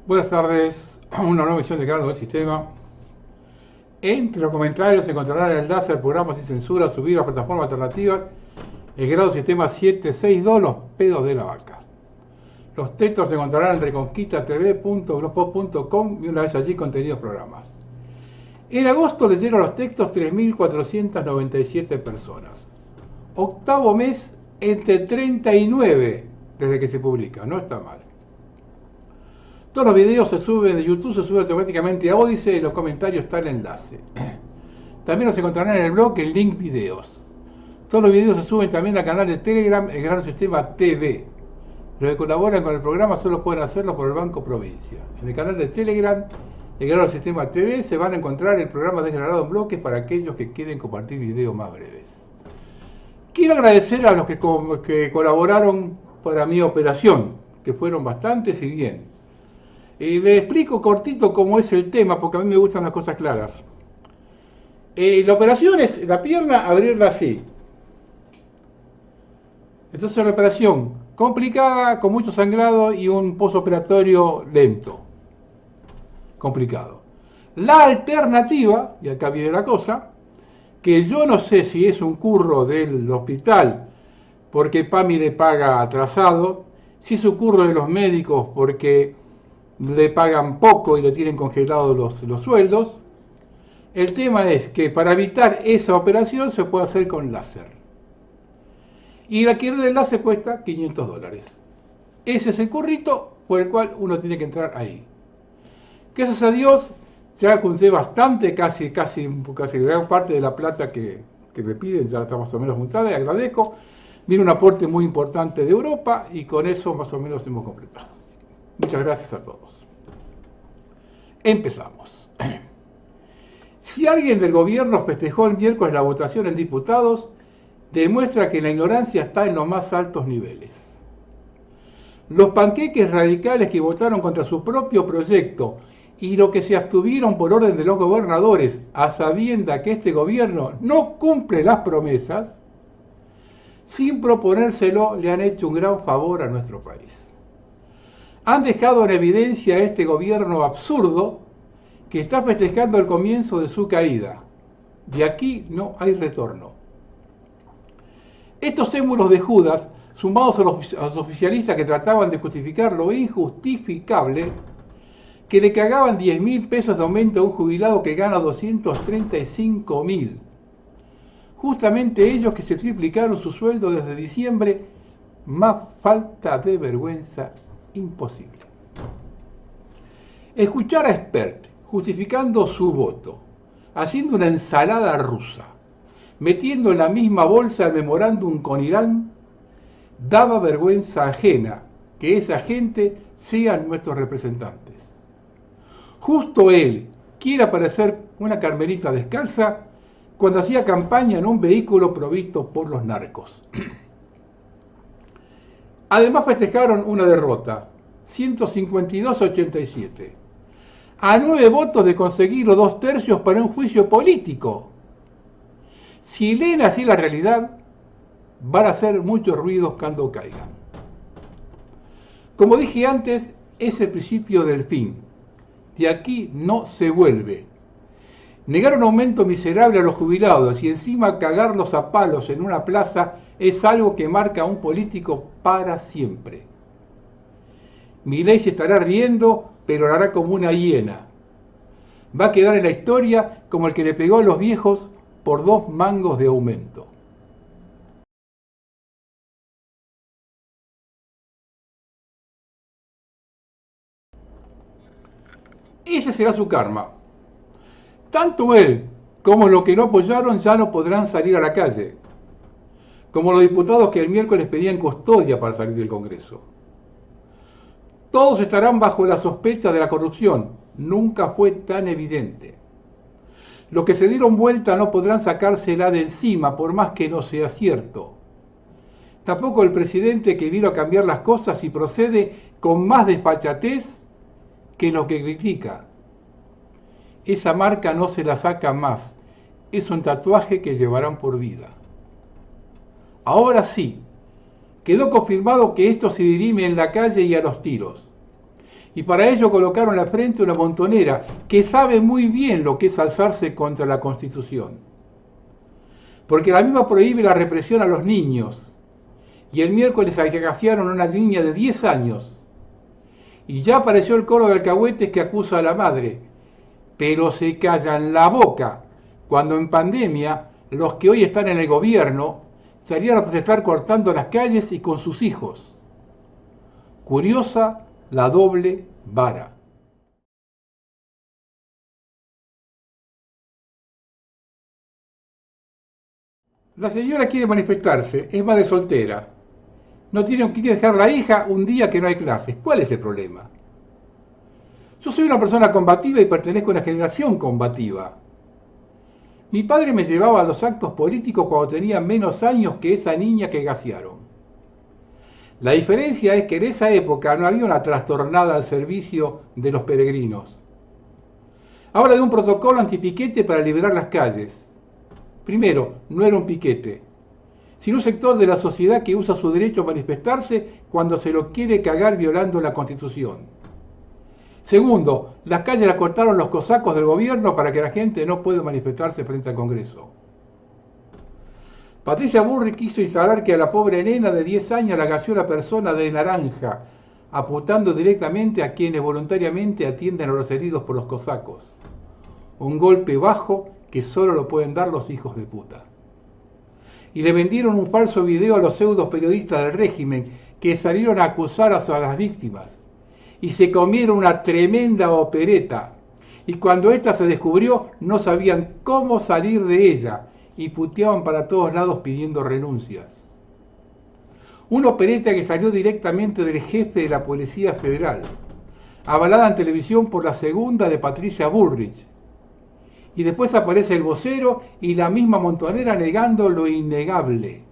Buenas tardes, una nueva edición de Canal del Sistema. Entre los comentarios se encontrarán el enlace al programa Sin Censura, subir a plataformas alternativas, el grado Sistema 762, Los pedos de la vaca. Los textos se encontrarán en reconquistatv.blogspot.com y una vez allí contenidos programas. En agosto leyeron los textos 3.497 personas. Octavo mes entre 39 desde que se publica, no está mal. Todos los videos se suben de YouTube, se suben automáticamente a Odysee y en los comentarios está el enlace. También los encontrarán en el blog el link videos. Todos los videos se suben también al canal de Telegram, el Gran Sistema TV. Los que colaboran con el programa solo pueden hacerlo por el Banco Provincia. En el canal de Telegram, el Gran Sistema TV, se van a encontrar el programa desgranado en bloques para aquellos que quieren compartir videos más breves. Quiero agradecer a los que colaboraron para mi operación, que fueron bastantes y bien. Le explico cortito cómo es el tema, porque a mí me gustan las cosas claras. La operación es la pierna, abrirla así. Entonces la operación complicada, con mucho sangrado y un postoperatorio lento. Complicado. La alternativa, y acá viene la cosa, que yo no sé si es un curro del hospital porque PAMI le paga atrasado, si es un curro de los médicos porque le pagan poco y le tienen congelados los sueldos. El tema es que para evitar esa operación se puede hacer con láser. Y la quiebra del láser cuesta $500. Ese es el currito por el cual uno tiene que entrar ahí. Gracias a Dios, ya junté bastante, casi gran parte de la plata que me piden, ya está más o menos juntada, y agradezco. Viene un aporte muy importante de Europa y con eso más o menos hemos completado. Muchas gracias a todos. Empezamos. Si alguien del gobierno festejó el miércoles la votación en diputados, demuestra que la ignorancia está en los más altos niveles. Los panqueques radicales que votaron contra su propio proyecto y los que se abstuvieron por orden de los gobernadores, a sabienda que este gobierno no cumple las promesas, sin proponérselo le han hecho un gran favor a nuestro país. Han dejado en evidencia a este gobierno absurdo que está festejando el comienzo de su caída. De aquí no hay retorno. Estos émulos de Judas, sumados a los oficialistas que trataban de justificar lo injustificable, que le cagaban 10.000 pesos de aumento a un jubilado que gana 235.000. Justamente ellos que se triplicaron su sueldo desde diciembre, más falta de vergüenza imposible. Escuchar a Espert justificando su voto, haciendo una ensalada rusa, metiendo en la misma bolsa el memorándum con Irán, daba vergüenza ajena que esa gente sean nuestros representantes. Justo él quiere aparecer una carmelita descalza cuando hacía campaña en un vehículo provisto por los narcos. Además festejaron una derrota, 152-87, a 9 votos de conseguir los 2/3 para un juicio político. Si leen así la realidad, van a hacer muchos ruidos cuando caigan. Como dije antes, es el principio del fin. De aquí no se vuelve. Negar un aumento miserable a los jubilados y encima cagarlos a palos en una plaza es algo que marca a un político para siempre. Milei se estará riendo, pero lo hará como una hiena. Va a quedar en la historia como el que le pegó a los viejos por 2 mangos de aumento. Ese será su karma. Tanto él como los que no apoyaron ya no podrán salir a la calle, como los diputados que el miércoles pedían custodia para salir del Congreso. Todos estarán bajo la sospecha de la corrupción, nunca fue tan evidente. Los que se dieron vuelta no podrán sacársela de encima, por más que no sea cierto. Tampoco el presidente que vino a cambiar las cosas y procede con más desfachatez que lo que critica. Esa marca no se la saca más, es un tatuaje que llevarán por vida. Ahora sí, quedó confirmado que esto se dirime en la calle y a los tiros. Y para ello colocaron al frente una montonera que sabe muy bien lo que es alzarse contra la Constitución. Porque la misma prohíbe la represión a los niños. Y el miércoles agasaron a una niña de 10 años. Y ya apareció el coro de alcahuetes que acusa a la madre. Pero se callan la boca cuando en pandemia los que hoy están en el gobierno salían a protestar cortando las calles y con sus hijos. Curiosa la doble vara. La señora quiere manifestarse, es madre soltera. No tiene que dejar a la hija un día que no hay clases. ¿Cuál es el problema? Yo soy una persona combativa y pertenezco a una generación combativa. Mi padre me llevaba a los actos políticos cuando tenía menos años que esa niña que gasearon. La diferencia es que en esa época no había una trastornada al servicio de los peregrinos. Habla de un protocolo antipiquete para liberar las calles. Primero, no era un piquete, sino un sector de la sociedad que usa su derecho a manifestarse cuando se lo quiere cagar violando la Constitución. Segundo, las calles las cortaron los cosacos del gobierno para que la gente no pueda manifestarse frente al Congreso. Patricia Bullrich quiso instalar que a la pobre nena de 10 años la gaseó una persona de naranja, apuntando directamente a quienes voluntariamente atienden a los heridos por los cosacos. Un golpe bajo que solo lo pueden dar los hijos de puta. Y le vendieron un falso video a los pseudos periodistas del régimen que salieron a acusar a las víctimas. Y se comieron una tremenda opereta. Y cuando esta se descubrió, no sabían cómo salir de ella y puteaban para todos lados pidiendo renuncias. Una opereta que salió directamente del jefe de la Policía Federal, avalada en televisión por la segunda de Patricia Bullrich. Y después aparece el vocero y la misma montonera negando lo innegable.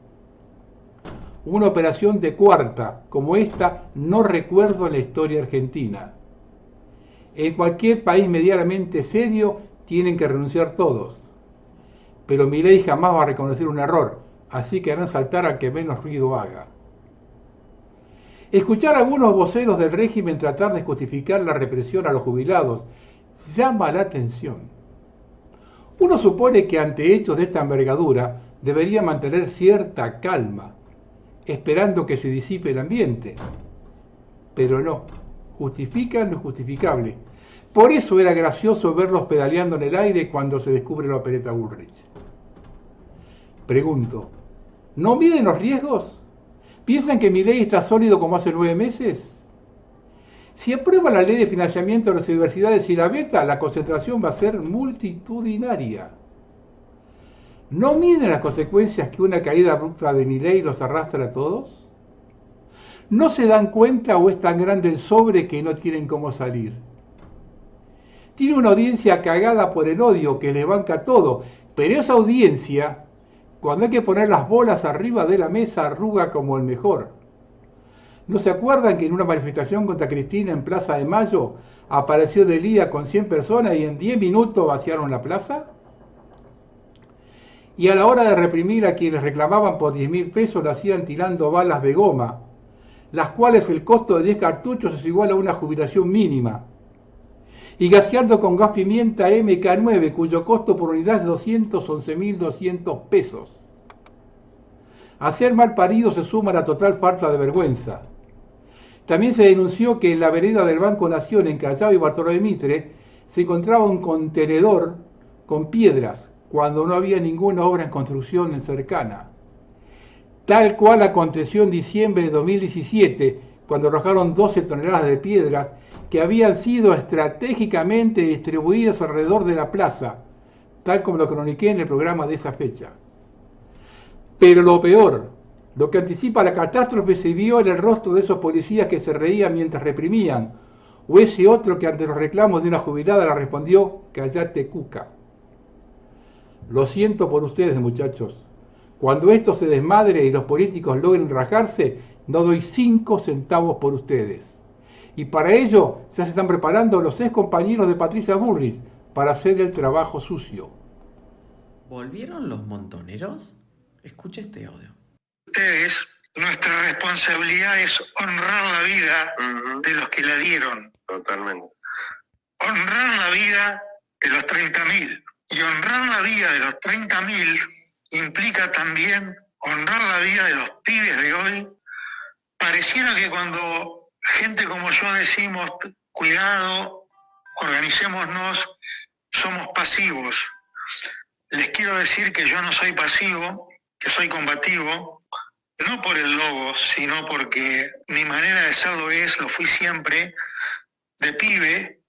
Una operación de cuarta, como esta, no recuerdo en la historia argentina. En cualquier país medianamente serio tienen que renunciar todos. Pero Milei jamás va a reconocer un error, así que harán saltar al que menos ruido haga. Escuchar a algunos voceros del régimen tratar de justificar la represión a los jubilados llama la atención. Uno supone que ante hechos de esta envergadura debería mantener cierta calma, esperando que se disipe el ambiente. Pero no, justifican lo injustificable. Por eso era gracioso verlos pedaleando en el aire cuando se descubre la opereta Bullrich. Pregunto, ¿no miden los riesgos? ¿Piensan que Milei está sólido como hace 9 meses? Si aprueba la ley de financiamiento de las universidades y la veta, la concentración va a ser multitudinaria. ¿No miden las consecuencias que una caída abrupta de Milei los arrastra a todos? ¿No se dan cuenta o es tan grande el sobre que no tienen cómo salir? Tiene una audiencia cagada por el odio que les banca todo, pero esa audiencia, cuando hay que poner las bolas arriba de la mesa, arruga como el mejor. ¿No se acuerdan que en una manifestación contra Cristina en Plaza de Mayo apareció Delía con 100 personas y en 10 minutos vaciaron la plaza? Y a la hora de reprimir a quienes reclamaban por 10.000 pesos lo hacían tirando balas de goma, las cuales el costo de 10 cartuchos es igual a una jubilación mínima. Y gaseando con gas pimienta MK9, cuyo costo por unidad es 211.200 pesos. A ser mal parido se suma la total falta de vergüenza. También se denunció que en la vereda del Banco Nación, en Callao y Bartolomé Mitre, se encontraba un contenedor con piedras, cuando no había ninguna obra en construcción cercana. Tal cual aconteció en diciembre de 2017, cuando arrojaron 12 toneladas de piedras que habían sido estratégicamente distribuidas alrededor de la plaza, tal como lo croniqué en el programa de esa fecha. Pero lo peor, lo que anticipa la catástrofe, se vio en el rostro de esos policías que se reían mientras reprimían, o ese otro que ante los reclamos de una jubilada le respondió: "Cállate, cuca". Lo siento por ustedes, muchachos. Cuando esto se desmadre y los políticos logren rajarse, no doy 5 centavos por ustedes. Y para ello ya se están preparando los 6 compañeros de Patricia Bullrich para hacer el trabajo sucio. ¿Volvieron los montoneros? Escucha este audio. Ustedes, nuestra responsabilidad es honrar la vida de los que la dieron. Totalmente. Honrar la vida de los 30.000. Y honrar la vida de los 30.000 implica también honrar la vida de los pibes de hoy. Pareciera que cuando gente como yo decimos, cuidado, organicémonos, somos pasivos. Les quiero decir que yo no soy pasivo, que soy combativo, no por el logo, sino porque mi manera de serlo lo fui siempre, de pibe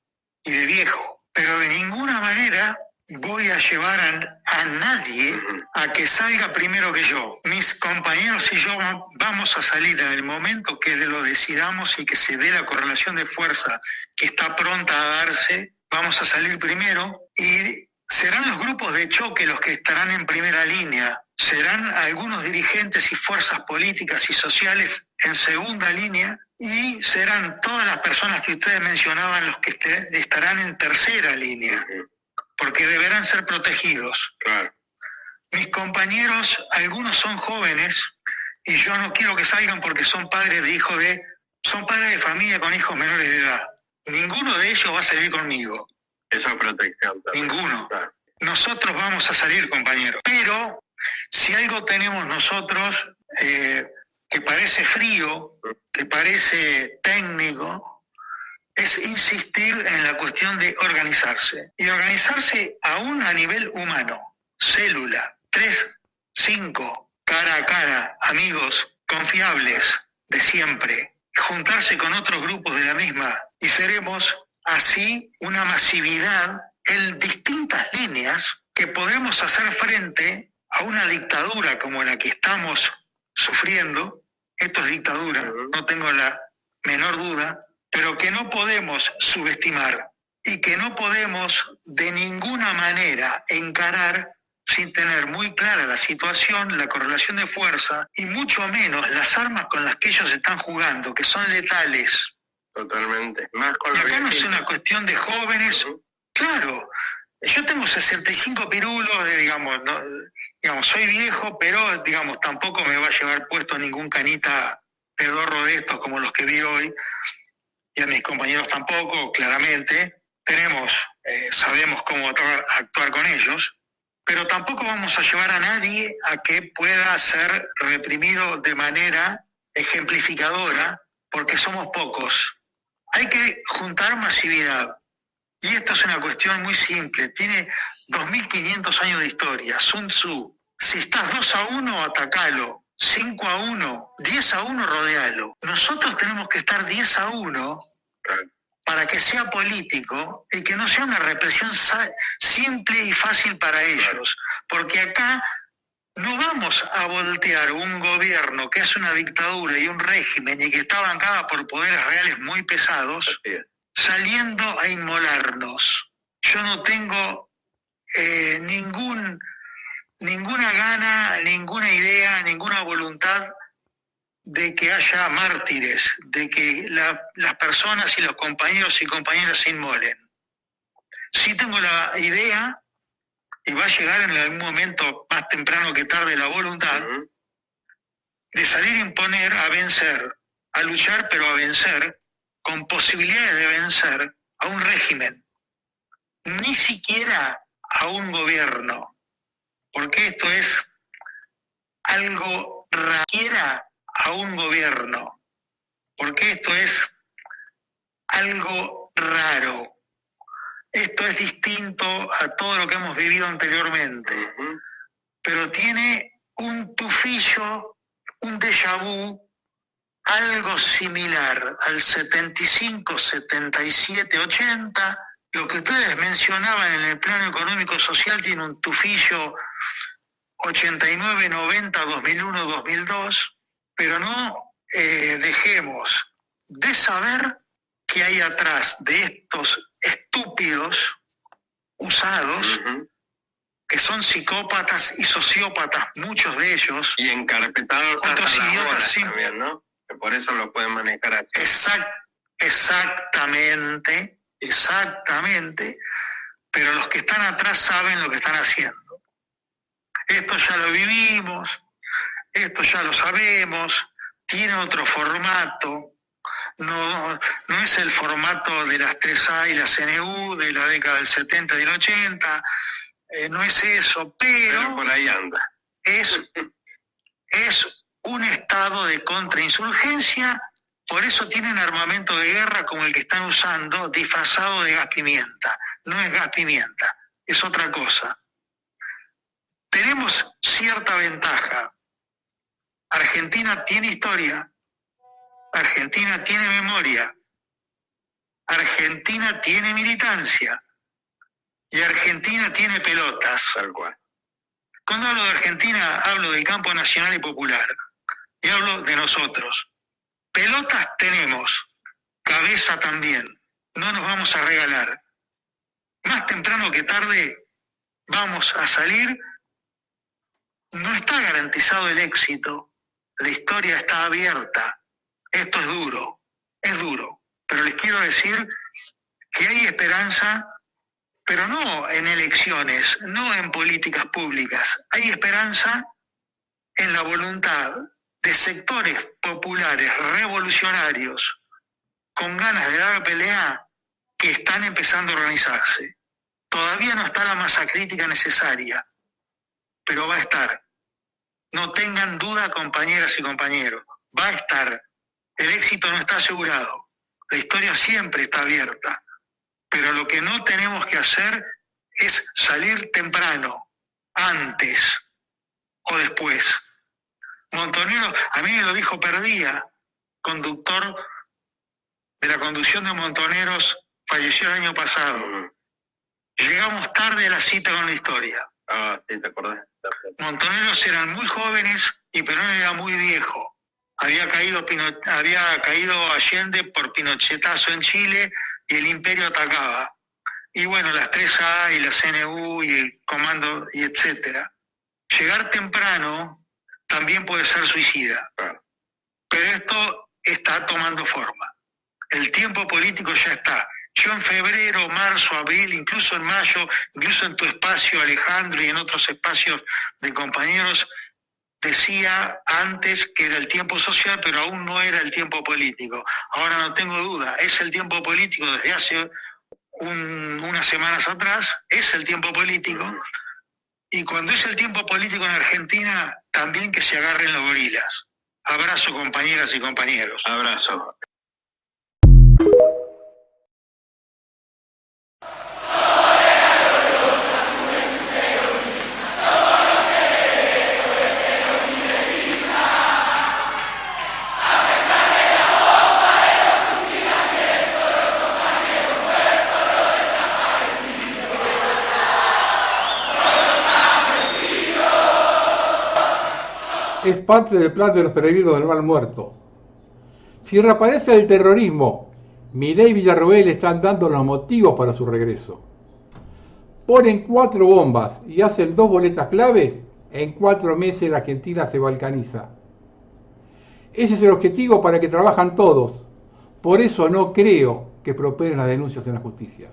y de viejo. Pero de ninguna manera voy a llevar a nadie a que salga primero que yo. Mis compañeros y yo vamos a salir en el momento que lo decidamos y que se dé la correlación de fuerza que está pronta a darse. Vamos a salir primero y serán los grupos de choque los que estarán en primera línea. Serán algunos dirigentes y fuerzas políticas y sociales en segunda línea y serán todas las personas que ustedes mencionaban los que estarán en tercera línea, porque deberán ser protegidos. Claro. Mis compañeros, algunos son jóvenes y yo no quiero que salgan porque son padres de familia con hijos menores de edad. Ninguno de ellos va a salir conmigo. Esa protección también. Ninguno. Claro. Nosotros vamos a salir, compañeros. Pero si algo tenemos nosotros que parece frío, que parece técnico, es insistir en la cuestión de organizarse. Y organizarse aún a nivel humano. Célula, 3, 5, cara a cara, amigos confiables de siempre. Juntarse con otros grupos de la misma. Y seremos así una masividad en distintas líneas que podremos hacer frente a una dictadura como la que estamos sufriendo. Esto es dictadura, no tengo la menor duda, pero que no podemos subestimar y que no podemos de ninguna manera encarar sin tener muy clara la situación, la correlación de fuerza y mucho menos las armas con las que ellos están jugando, que son letales. Totalmente. Más con y acá no es una cuestión de jóvenes. Claro, yo tengo 65 pirulos, digamos, soy viejo, pero digamos tampoco me va a llevar puesto ningún canita pedorro de estos como los que vi hoy, y a mis compañeros tampoco, claramente. Sabemos cómo actuar con ellos, pero tampoco vamos a llevar a nadie a que pueda ser reprimido de manera ejemplificadora, porque somos pocos. Hay que juntar masividad. Y esto es una cuestión muy simple. Tiene 2.500 años de historia. Sun Tzu. Si estás 2-1, atacalo. 5-1, 10-1, rodealo. Nosotros tenemos que estar 10-1 para que sea político y que no sea una represión simple y fácil para ellos. Porque acá no vamos a voltear un gobierno que es una dictadura y un régimen y que está bancada por poderes reales muy pesados, saliendo a inmolarnos. Yo no tengo ninguna gana, ninguna idea, ninguna voluntad de que haya mártires, de que las personas y los compañeros y compañeras se inmolen. Sí tengo la idea, y va a llegar en algún momento más temprano que tarde la voluntad, de salir a imponer, a vencer, a luchar, pero a vencer, con posibilidades de vencer a un régimen, ni siquiera a un gobierno, porque esto es algo requiera a un gobierno, porque esto es algo raro. Esto es distinto a todo lo que hemos vivido anteriormente, pero tiene un tufillo, un déjà vu, algo similar al 75, 77, 80. Lo que ustedes mencionaban en el plano económico social tiene un tufillo 89, 90, 2001, 2002, pero no dejemos de saber qué hay atrás de estos estúpidos usados, que son psicópatas y sociópatas, muchos de ellos. Y encarpetados otros idiotas también, ¿no? Que por eso lo pueden manejar así. Exactamente, pero los que están atrás saben lo que están haciendo. Esto ya lo vivimos, esto ya lo sabemos, tiene otro formato. no es el formato de las 3A y la CNU de la década del 70 y del 80, no es eso, pero por ahí anda. Es un estado de contrainsurgencia, por eso tienen armamento de guerra como el que están usando, disfrazado de gas pimienta. No es gas pimienta, es otra cosa. Tenemos cierta ventaja. Argentina tiene historia, Argentina tiene memoria, Argentina tiene militancia y Argentina tiene pelotas. Tal cual. Cuando hablo de Argentina, hablo del campo nacional y popular y hablo de nosotros. Pelotas tenemos, cabeza también, no nos vamos a regalar. Más temprano que tarde vamos a salir. No está garantizado el éxito, la historia está abierta. Esto es duro, pero les quiero decir que hay esperanza, pero no en elecciones, no en políticas públicas. Hay esperanza en la voluntad de sectores populares, revolucionarios, con ganas de dar pelea, que están empezando a organizarse. Todavía no está la masa crítica necesaria, pero va a estar. No tengan duda, compañeras y compañeros, va a estar. El éxito no está asegurado. La historia siempre está abierta. Pero lo que no tenemos que hacer es salir temprano, antes o después. Montonero, a mí me lo dijo Perdía, conductor de la conducción de Montoneros, falleció el año pasado. Llegamos tarde a la cita con la historia. Ah, sí, te acordás. Montoneros eran muy jóvenes y Perón era muy viejo. Había caído Allende por pinochetazo en Chile y el imperio atacaba. Y bueno, las 3A y la CNU y el comando y etcétera. Llegar temprano también puede ser suicida. Pero esto está tomando forma. El tiempo político ya está. Yo en febrero, marzo, abril, incluso en mayo, incluso en tu espacio, Alejandro, y en otros espacios de compañeros, decía antes que era el tiempo social, pero aún no era el tiempo político. Ahora no tengo duda, es el tiempo político desde hace unas semanas atrás, es el tiempo político, y cuando es el tiempo político en Argentina, también que se agarren los gorilas. Abrazo, compañeras y compañeros. Abrazo. Es parte del plan de los peregrinos del mal muerto. Si reaparece el terrorismo, Milei y Villarroel están dando los motivos para su regreso. Ponen 4 bombas y hacen 2 boletas claves, en 4 meses la Argentina se balcaniza. Ese es el objetivo para que trabajan todos. Por eso no creo que prosperen las denuncias en la justicia.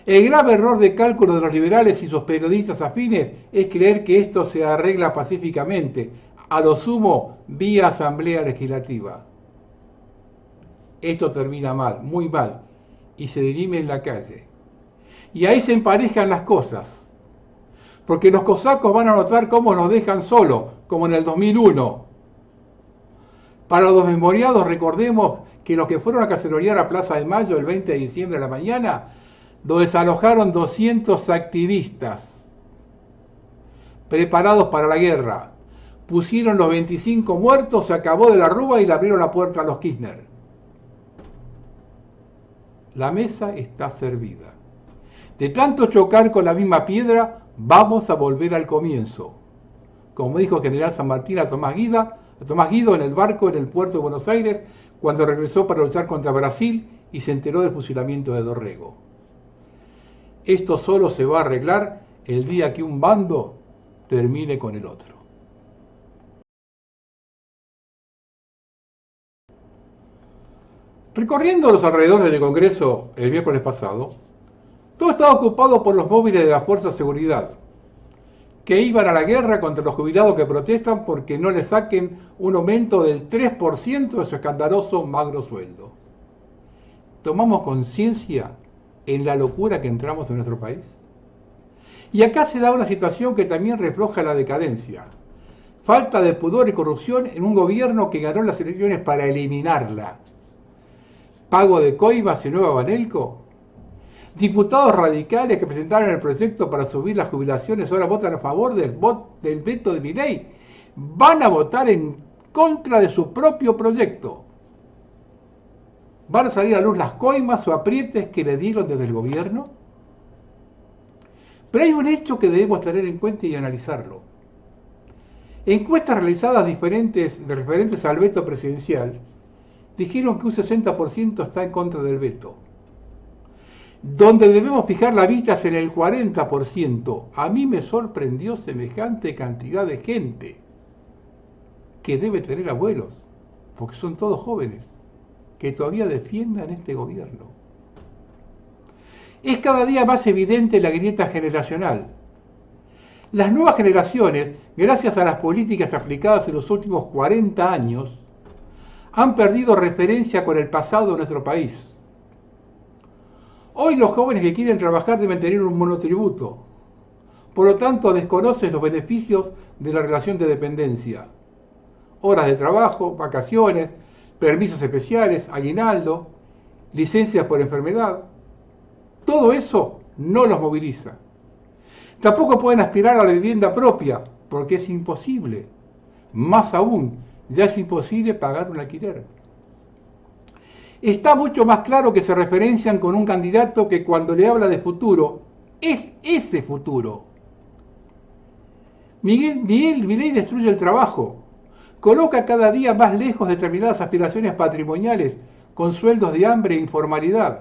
El grave error de cálculo de los liberales y sus periodistas afines es creer que esto se arregla pacíficamente, a lo sumo vía asamblea legislativa. Esto termina mal, muy mal, y se dirime en la calle. Y ahí se emparejan las cosas, porque los cosacos van a notar cómo nos dejan solos, como en el 2001. Para los desmemoriados, recordemos que los que fueron a cacerolear a Plaza de Mayo el 20 de diciembre a la mañana, lo desalojaron 200 activistas preparados para la guerra. Pusieron los 25 muertos, se acabó de la Rúa y le abrieron la puerta a los Kirchner. La mesa está servida. De tanto chocar con la misma piedra, vamos a volver al comienzo. Como dijo el general San Martín a Tomás Guido en el barco en el puerto de Buenos Aires, cuando regresó para luchar contra Brasil y se enteró del fusilamiento de Dorrego. Esto solo se va a arreglar el día que un bando termine con el otro. Recorriendo los alrededores del Congreso el miércoles pasado, todo estaba ocupado por los móviles de la Fuerza de Seguridad, que iban a la guerra contra los jubilados que protestan porque no les saquen un aumento del 3% de su escandaloso magro sueldo. ¿Tomamos conciencia en la locura que entramos en nuestro país? Y acá se da una situación que también refleja la decadencia. Falta de pudor y corrupción en un gobierno que ganó las elecciones para eliminarla. Pago de coimas y nueva Banelco. Diputados radicales que presentaron el proyecto para subir las jubilaciones ahora votan a favor del veto de Milei. Van a votar en contra de su propio proyecto. ¿Van a salir a luz las coimas o aprietes que le dieron desde el gobierno? Pero hay un hecho que debemos tener en cuenta y analizarlo. Encuestas realizadas referentes al veto presidencial dijeron que un 60% está en contra del veto. Donde debemos fijar la vista es en el 40%. A mí me sorprendió semejante cantidad de gente que debe tener abuelos, porque son todos jóvenes, que todavía defiendan este gobierno. Es cada día más evidente la grieta generacional. Las nuevas generaciones, gracias a las políticas aplicadas en los últimos 40 años, han perdido referencia con el pasado de nuestro país. Hoy los jóvenes que quieren trabajar deben tener un monotributo. Por lo tanto, desconocen los beneficios de la relación de dependencia. Horas de trabajo, vacaciones, permisos especiales, aguinaldo, licencias por enfermedad. Todo eso no los moviliza. Tampoco pueden aspirar a la vivienda propia, porque es imposible. Más aún, ya es imposible pagar un alquiler. Está mucho más claro que se referencian con un candidato que cuando le habla de futuro, es ese futuro. Milei destruye el trabajo, coloca cada día más lejos determinadas aspiraciones patrimoniales con sueldos de hambre e informalidad.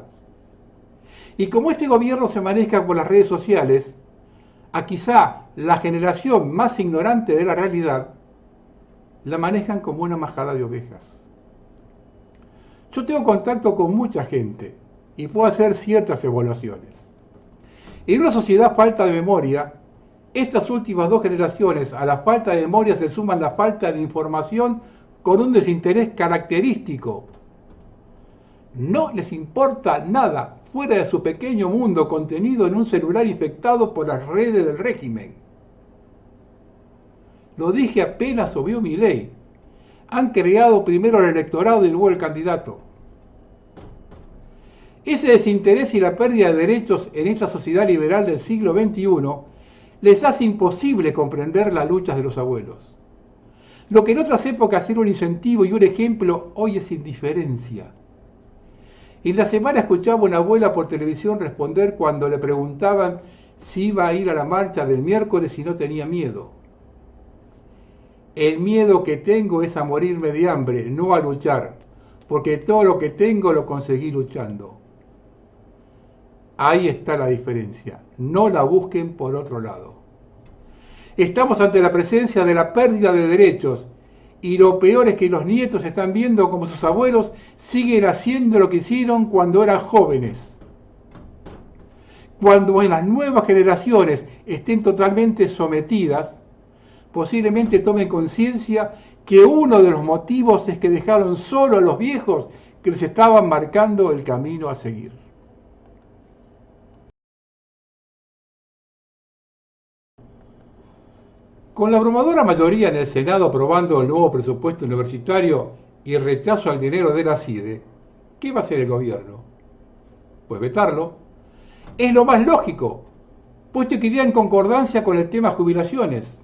Y como este gobierno se maneja por las redes sociales, a quizá la generación más ignorante de la realidad, la manejan como una majada de ovejas. Yo tengo contacto con mucha gente y puedo hacer ciertas evaluaciones. En una sociedad falta de memoria, estas últimas dos generaciones a la falta de memoria se suman la falta de información con un desinterés característico. No les importa nada fuera de su pequeño mundo contenido en un celular infectado por las redes del régimen. Lo dije apenas subió Milei. Han creado primero el electorado y luego el candidato. Ese desinterés y la pérdida de derechos en esta sociedad liberal del siglo XXI les hace imposible comprender las luchas de los abuelos. Lo que en otras épocas era un incentivo y un ejemplo, hoy es indiferencia. En la semana escuchaba a una abuela por televisión responder cuando le preguntaban si iba a ir a la marcha del miércoles y no tenía miedo. El miedo que tengo es a morirme de hambre, no a luchar, porque todo lo que tengo lo conseguí luchando. Ahí está la diferencia, no la busquen por otro lado. Estamos ante la presencia de la pérdida de derechos y lo peor es que los nietos están viendo como sus abuelos siguen haciendo lo que hicieron cuando eran jóvenes. Cuando en las nuevas generaciones estén totalmente sometidas, posiblemente tomen conciencia que uno de los motivos es que dejaron solo a los viejos que les estaban marcando el camino a seguir. Con la abrumadora mayoría en el Senado aprobando el nuevo presupuesto universitario y el rechazo al dinero de la CIDE, ¿qué va a hacer el gobierno? Pues vetarlo. Es lo más lógico, puesto que iría en concordancia con el tema jubilaciones.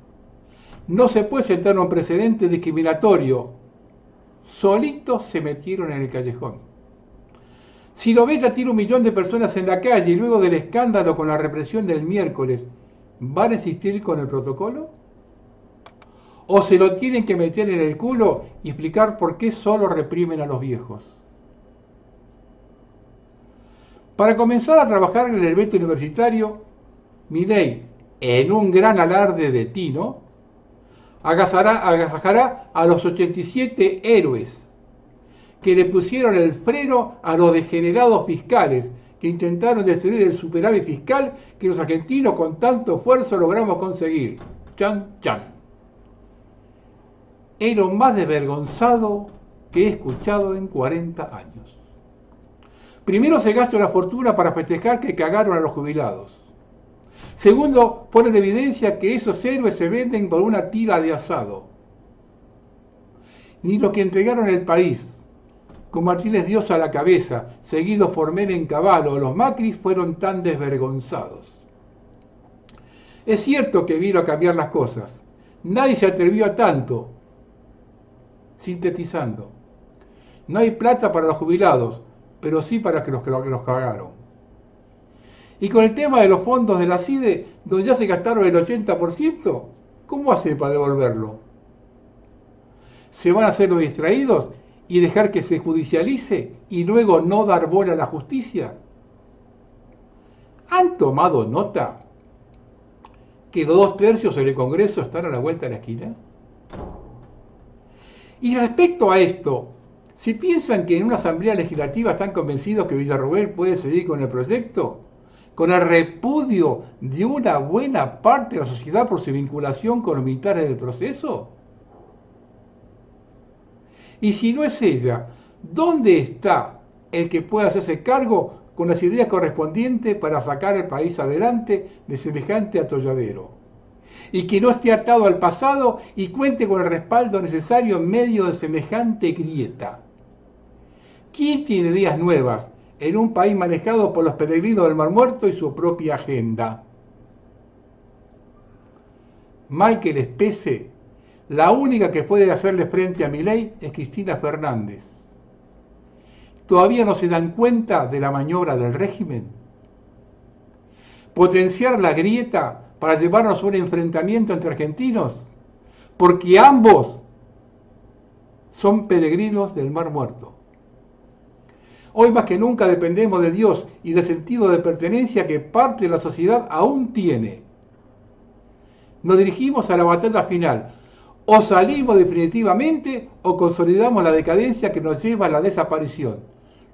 No se puede sentar un precedente discriminatorio. Solitos se metieron en el callejón. Si lo veta tiene 1 millón de personas en la calle y luego del escándalo con la represión del miércoles, ¿van a insistir con el protocolo? ¿O se lo tienen que meter en el culo y explicar por qué solo reprimen a los viejos? Para comenzar a trabajar en el veto universitario, Milei, en un gran alarde de tino, agasajará a los 87 héroes que le pusieron el freno a los degenerados fiscales que intentaron destruir el superávit fiscal que los argentinos con tanto esfuerzo logramos conseguir. Chan, chan. Es lo más desvergonzado que he escuchado en 40 años. Primero se gasta una fortuna para festejar que cagaron a los jubilados. Segundo, pone en evidencia que esos héroes se venden por una tira de asado. Ni los que entregaron el país, con Martínez Dios a la cabeza, seguidos por Menem Cavallo o los Macris, fueron tan desvergonzados. Es cierto que vino a cambiar las cosas. Nadie se atrevió a tanto. Sintetizando, no hay plata para los jubilados, pero sí para los que los cagaron. Y con el tema de los fondos de la CIDE, donde ya se gastaron el 80%, ¿cómo hacen para devolverlo? ¿Se van a hacer los distraídos y dejar que se judicialice y luego no dar bola a la justicia? ¿Han tomado nota que los 2/3 del Congreso están a la vuelta de la esquina? Y respecto a esto, si piensan que en una asamblea legislativa están convencidos que Villarruel puede seguir con el proyecto, con el repudio de una buena parte de la sociedad por su vinculación con los militares del proceso. Y si no es ella, ¿dónde está el que pueda hacerse cargo con las ideas correspondientes para sacar el país adelante de semejante atolladero? Y que no esté atado al pasado y cuente con el respaldo necesario en medio de semejante grieta. ¿Quién tiene ideas nuevas en un país manejado por los peregrinos del Mar Muerto y su propia agenda? Mal que les pese, la única que puede hacerle frente a Milei es Cristina Fernández. ¿Todavía no se dan cuenta de la maniobra del régimen? Potenciar la grieta para llevarnos a un enfrentamiento entre argentinos, porque ambos son peregrinos del Mar Muerto. Hoy más que nunca dependemos de Dios y del sentido de pertenencia que parte de la sociedad aún tiene. Nos dirigimos a la batalla final. O salimos definitivamente o consolidamos la decadencia que nos lleva a la desaparición.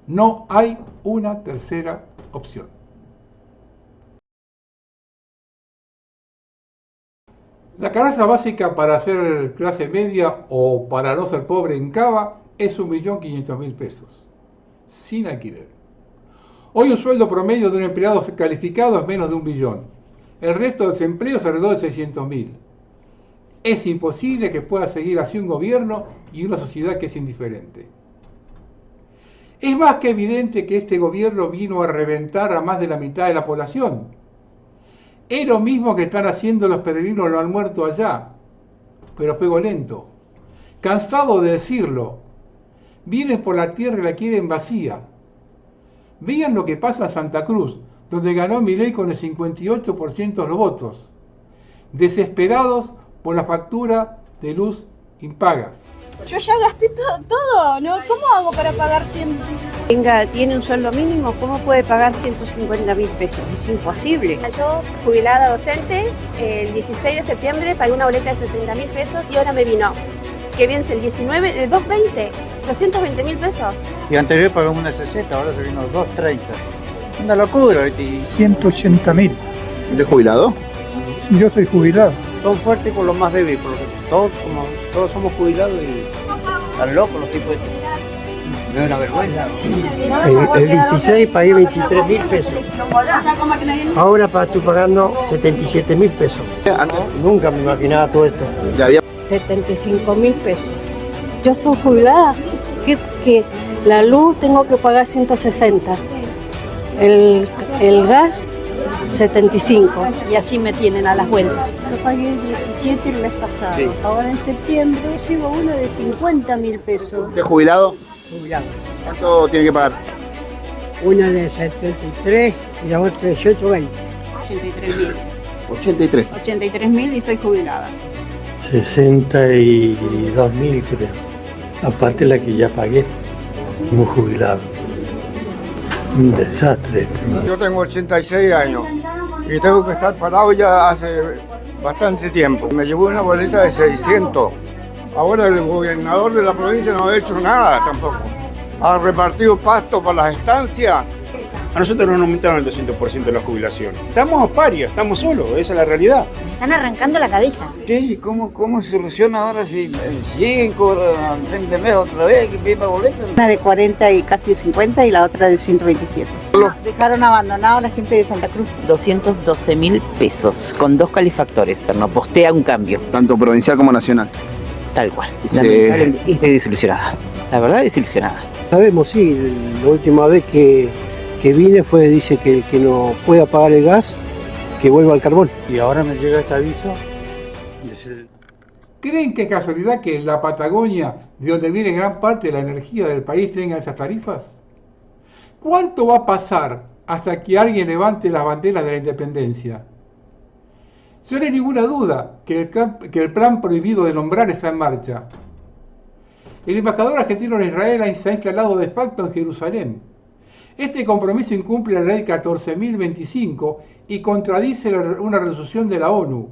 No hay una tercera opción. La canasta básica para ser clase media o para no ser pobre en Cava es 1.500.000 pesos, sin alquiler. Hoy un sueldo promedio de un empleado calificado es menos de 1 millón. El resto de desempleo es alrededor de 600.000. Es imposible que pueda seguir así un gobierno y una sociedad que es indiferente. Es más que evidente que este gobierno vino a reventar a más de la mitad de la población. Es lo mismo que están haciendo los peregrinos del Mar Muerto allá, pero fuego lento. Cansado de decirlo, vienen por la tierra y la quieren vacía. Vean lo que pasa en Santa Cruz, donde ganó Milei con el 58% de los votos. Desesperados por la factura de luz impagas. Yo ya gasté todo, ¿no? ¿Cómo hago para pagar 100? Tiene un sueldo mínimo, ¿cómo puede pagar 150.000 pesos? Es imposible. Yo, jubilada docente, el 16 de septiembre pagué una boleta de 60.000 pesos y ahora me vino, que vence el 19 de 220, 220.000 pesos. Y anterior pagamos una 60, ahora se vino 230. Una locura. 180.000. ¿De jubilado? Yo soy jubilado. Son fuertes con los más débiles, porque todos somos jubilados y están locos los tipos estos. No es una vergüenza. El 16 pagué 23.000 pesos. Ahora estoy pagando 77.000 pesos. Nunca me imaginaba todo esto. 75.000 pesos. Yo soy jubilada, que la luz tengo que pagar 160. El gas 75. Y así me tienen a las vueltas. Yo pagué 17 el mes pasado. Sí. Ahora en septiembre recibo una de 50.000 pesos. ¿De jubilado? Jubilado. ¿Cuánto tiene que pagar? Una de 73 y la otra de 820. 83.000. 83. 83.000 y soy jubilada. 62.000 creo. Aparte la que ya pagué, como jubilado. Un desastre esto. Yo tengo 86 años y tengo que estar parado ya hace bastante tiempo. Me llevó una boleta de 600. Ahora el gobernador de la provincia no ha hecho nada tampoco. Ha repartido pasto para las estancias A nosotros no nos aumentaron el 200% la jubilación. Estamos parias, estamos solos, esa es la realidad. Me están arrancando la cabeza. ¿Qué? ¿Cómo se soluciona ahora si siguen cobran 30 meses otra vez? ¿Qué pide para boleto? Una de 40 y casi 50 y la otra de 127. Dejaron abandonado a la gente de Santa Cruz. 212.000 pesos con 2 calefactores. No postea un cambio. Tanto provincial como nacional. Tal cual. Lamentablemente estoy desilusionada. La verdad, desilusionada. Sabemos, sí, la última vez que vine dice que el que no pueda pagar el gas, que vuelva al carbón. Y ahora me llega este aviso. ¿Creen que es casualidad que en la Patagonia, de donde viene gran parte de la energía del país, tengan esas tarifas? ¿Cuánto va a pasar hasta que alguien levante las banderas de la independencia? No hay ninguna duda que el plan prohibido de nombrar está en marcha. El embajador argentino en Israel se ha instalado de facto en Jerusalén. Este compromiso incumple la ley 14.025 y contradice una resolución de la ONU.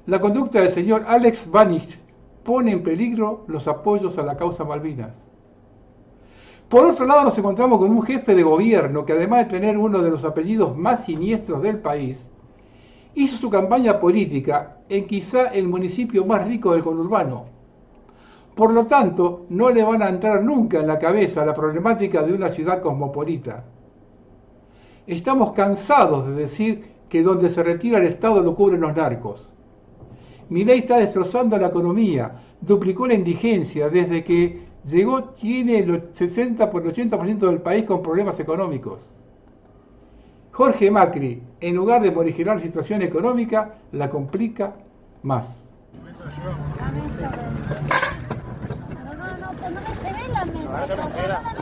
La conducta del señor Alex Banich pone en peligro los apoyos a la causa Malvinas. Por otro lado, nos encontramos con un jefe de gobierno que, además de tener uno de los apellidos más siniestros del país, hizo su campaña política en quizá el municipio más rico del conurbano. Por lo tanto, no le van a entrar nunca en la cabeza la problemática de una ciudad cosmopolita. Estamos cansados de decir que donde se retira el Estado lo cubren los narcos. Milei está destrozando la economía, duplicó la indigencia, desde que llegó tiene el 80% del país con problemas económicos. Jorge Macri, en lugar de morigerar la situación económica, la complica más.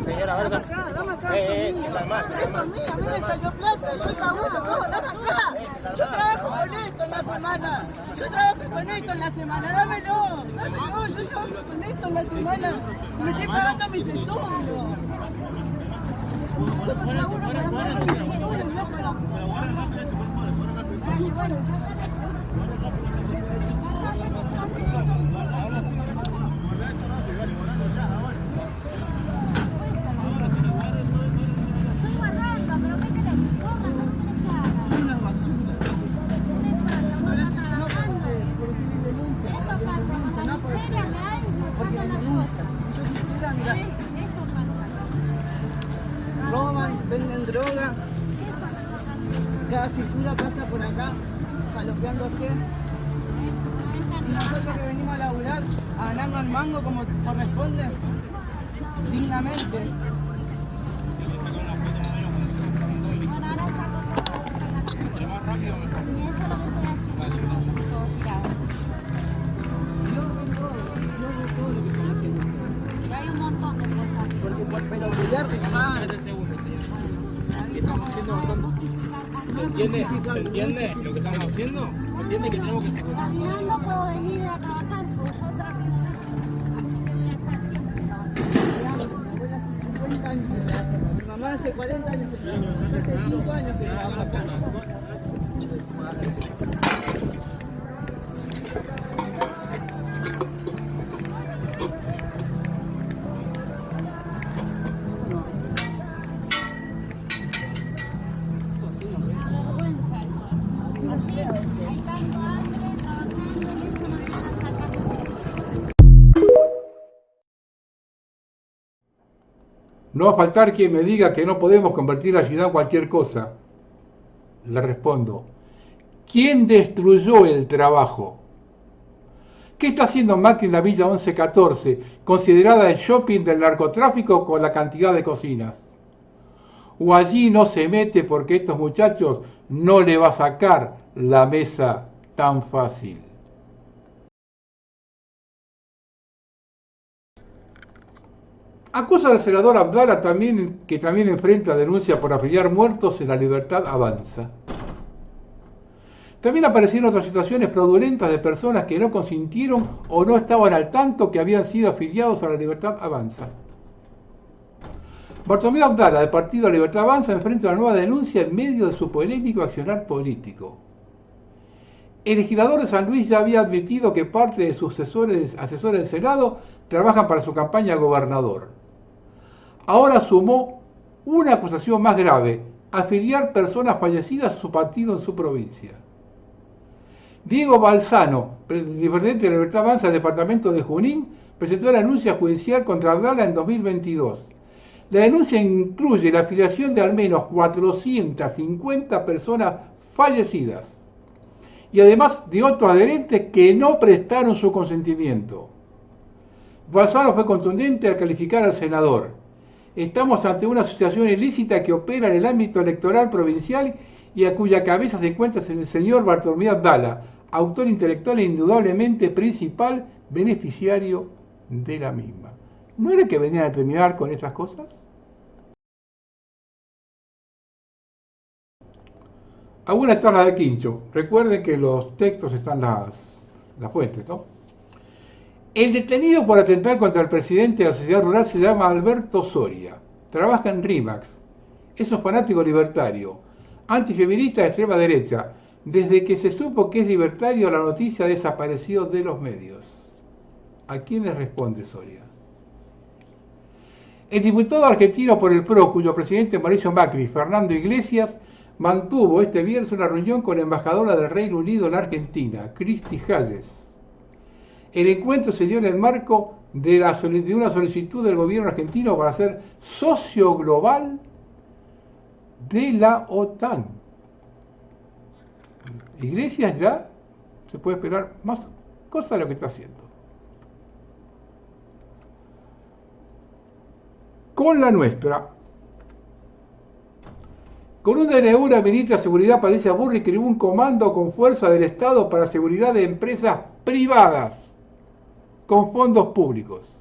Señora, a ver, dame acá, a mí me salió plata, yo laburo todo, dame acá. Yo trabajo con esto en la semana, dámelo, yo trabajo con esto en la semana, me estoy pagando mis estudios. Yo no laburo para pagar mis estudios, no para... Roban, venden droga, cada fisura pasa por acá, jalopeándose. Y nosotros que venimos a laburar, a ganarnos el mango como corresponde, dignamente. Pero cuidar de más. Estamos haciendo bastante útil. ¿Se entiende lo que estamos haciendo? ¿Se entiende que tenemos que sacar? No puedo venir a trabajar porque yo trabajo. Mi mamá hace 40 años que trabaja, hace 5 años que trabaja acá. No va a faltar quien me diga que no podemos convertir la ciudad en cualquier cosa. Le respondo, ¿quién destruyó el trabajo? ¿Qué está haciendo Macri en la Villa 1114, considerada el shopping del narcotráfico con la cantidad de cocinas? O allí no se mete porque estos muchachos no le va a sacar la mesa tan fácil. Acusa al senador Abdala que también enfrenta denuncia por afiliar muertos en La Libertad Avanza. También aparecieron otras situaciones fraudulentas de personas que no consintieron o no estaban al tanto que habían sido afiliados a La Libertad Avanza. Bartolomé Abdala, del partido La Libertad Avanza, enfrenta una nueva denuncia en medio de su polémico accionar político. El legislador de San Luis ya había admitido que parte de sus asesores del Senado trabajan para su campaña a gobernador. Ahora sumó una acusación más grave, afiliar personas fallecidas a su partido en su provincia. Diego Balzano, presidente de Libertad Avanza del departamento de Junín, presentó la denuncia judicial contra Abdala en 2022. La denuncia incluye la afiliación de al menos 450 personas fallecidas y además de otros adherentes que no prestaron su consentimiento. Balzano fue contundente al calificar al senador: estamos ante una asociación ilícita que opera en el ámbito electoral provincial y a cuya cabeza se encuentra el señor Bartolomé Abdala, autor intelectual e indudablemente principal beneficiario de la misma. ¿No era que venían a terminar con estas cosas? Alguna tabla de quincho. Recuerden que los textos están las fuentes, ¿no? El detenido por atentar contra el presidente de la sociedad rural se llama Alberto Soria. Trabaja en RIMAX. Es un fanático libertario, antifeminista de extrema derecha. Desde que se supo que es libertario, la noticia desapareció de los medios. ¿A quién le responde Soria? El diputado argentino por el PRO, cuyo presidente Mauricio Macri, Fernando Iglesias, mantuvo este viernes una reunión con la embajadora del Reino Unido en Argentina, Christy Hayes. El encuentro se dio en el marco de una solicitud del gobierno argentino para ser socio global de la OTAN. Iglesias ya se puede esperar más cosas de lo que está haciendo. Con la nuestra. Con un DNU, la ministra de Seguridad, Patricia Burri, creó un comando con fuerza del Estado para seguridad de empresas privadas con fondos públicos.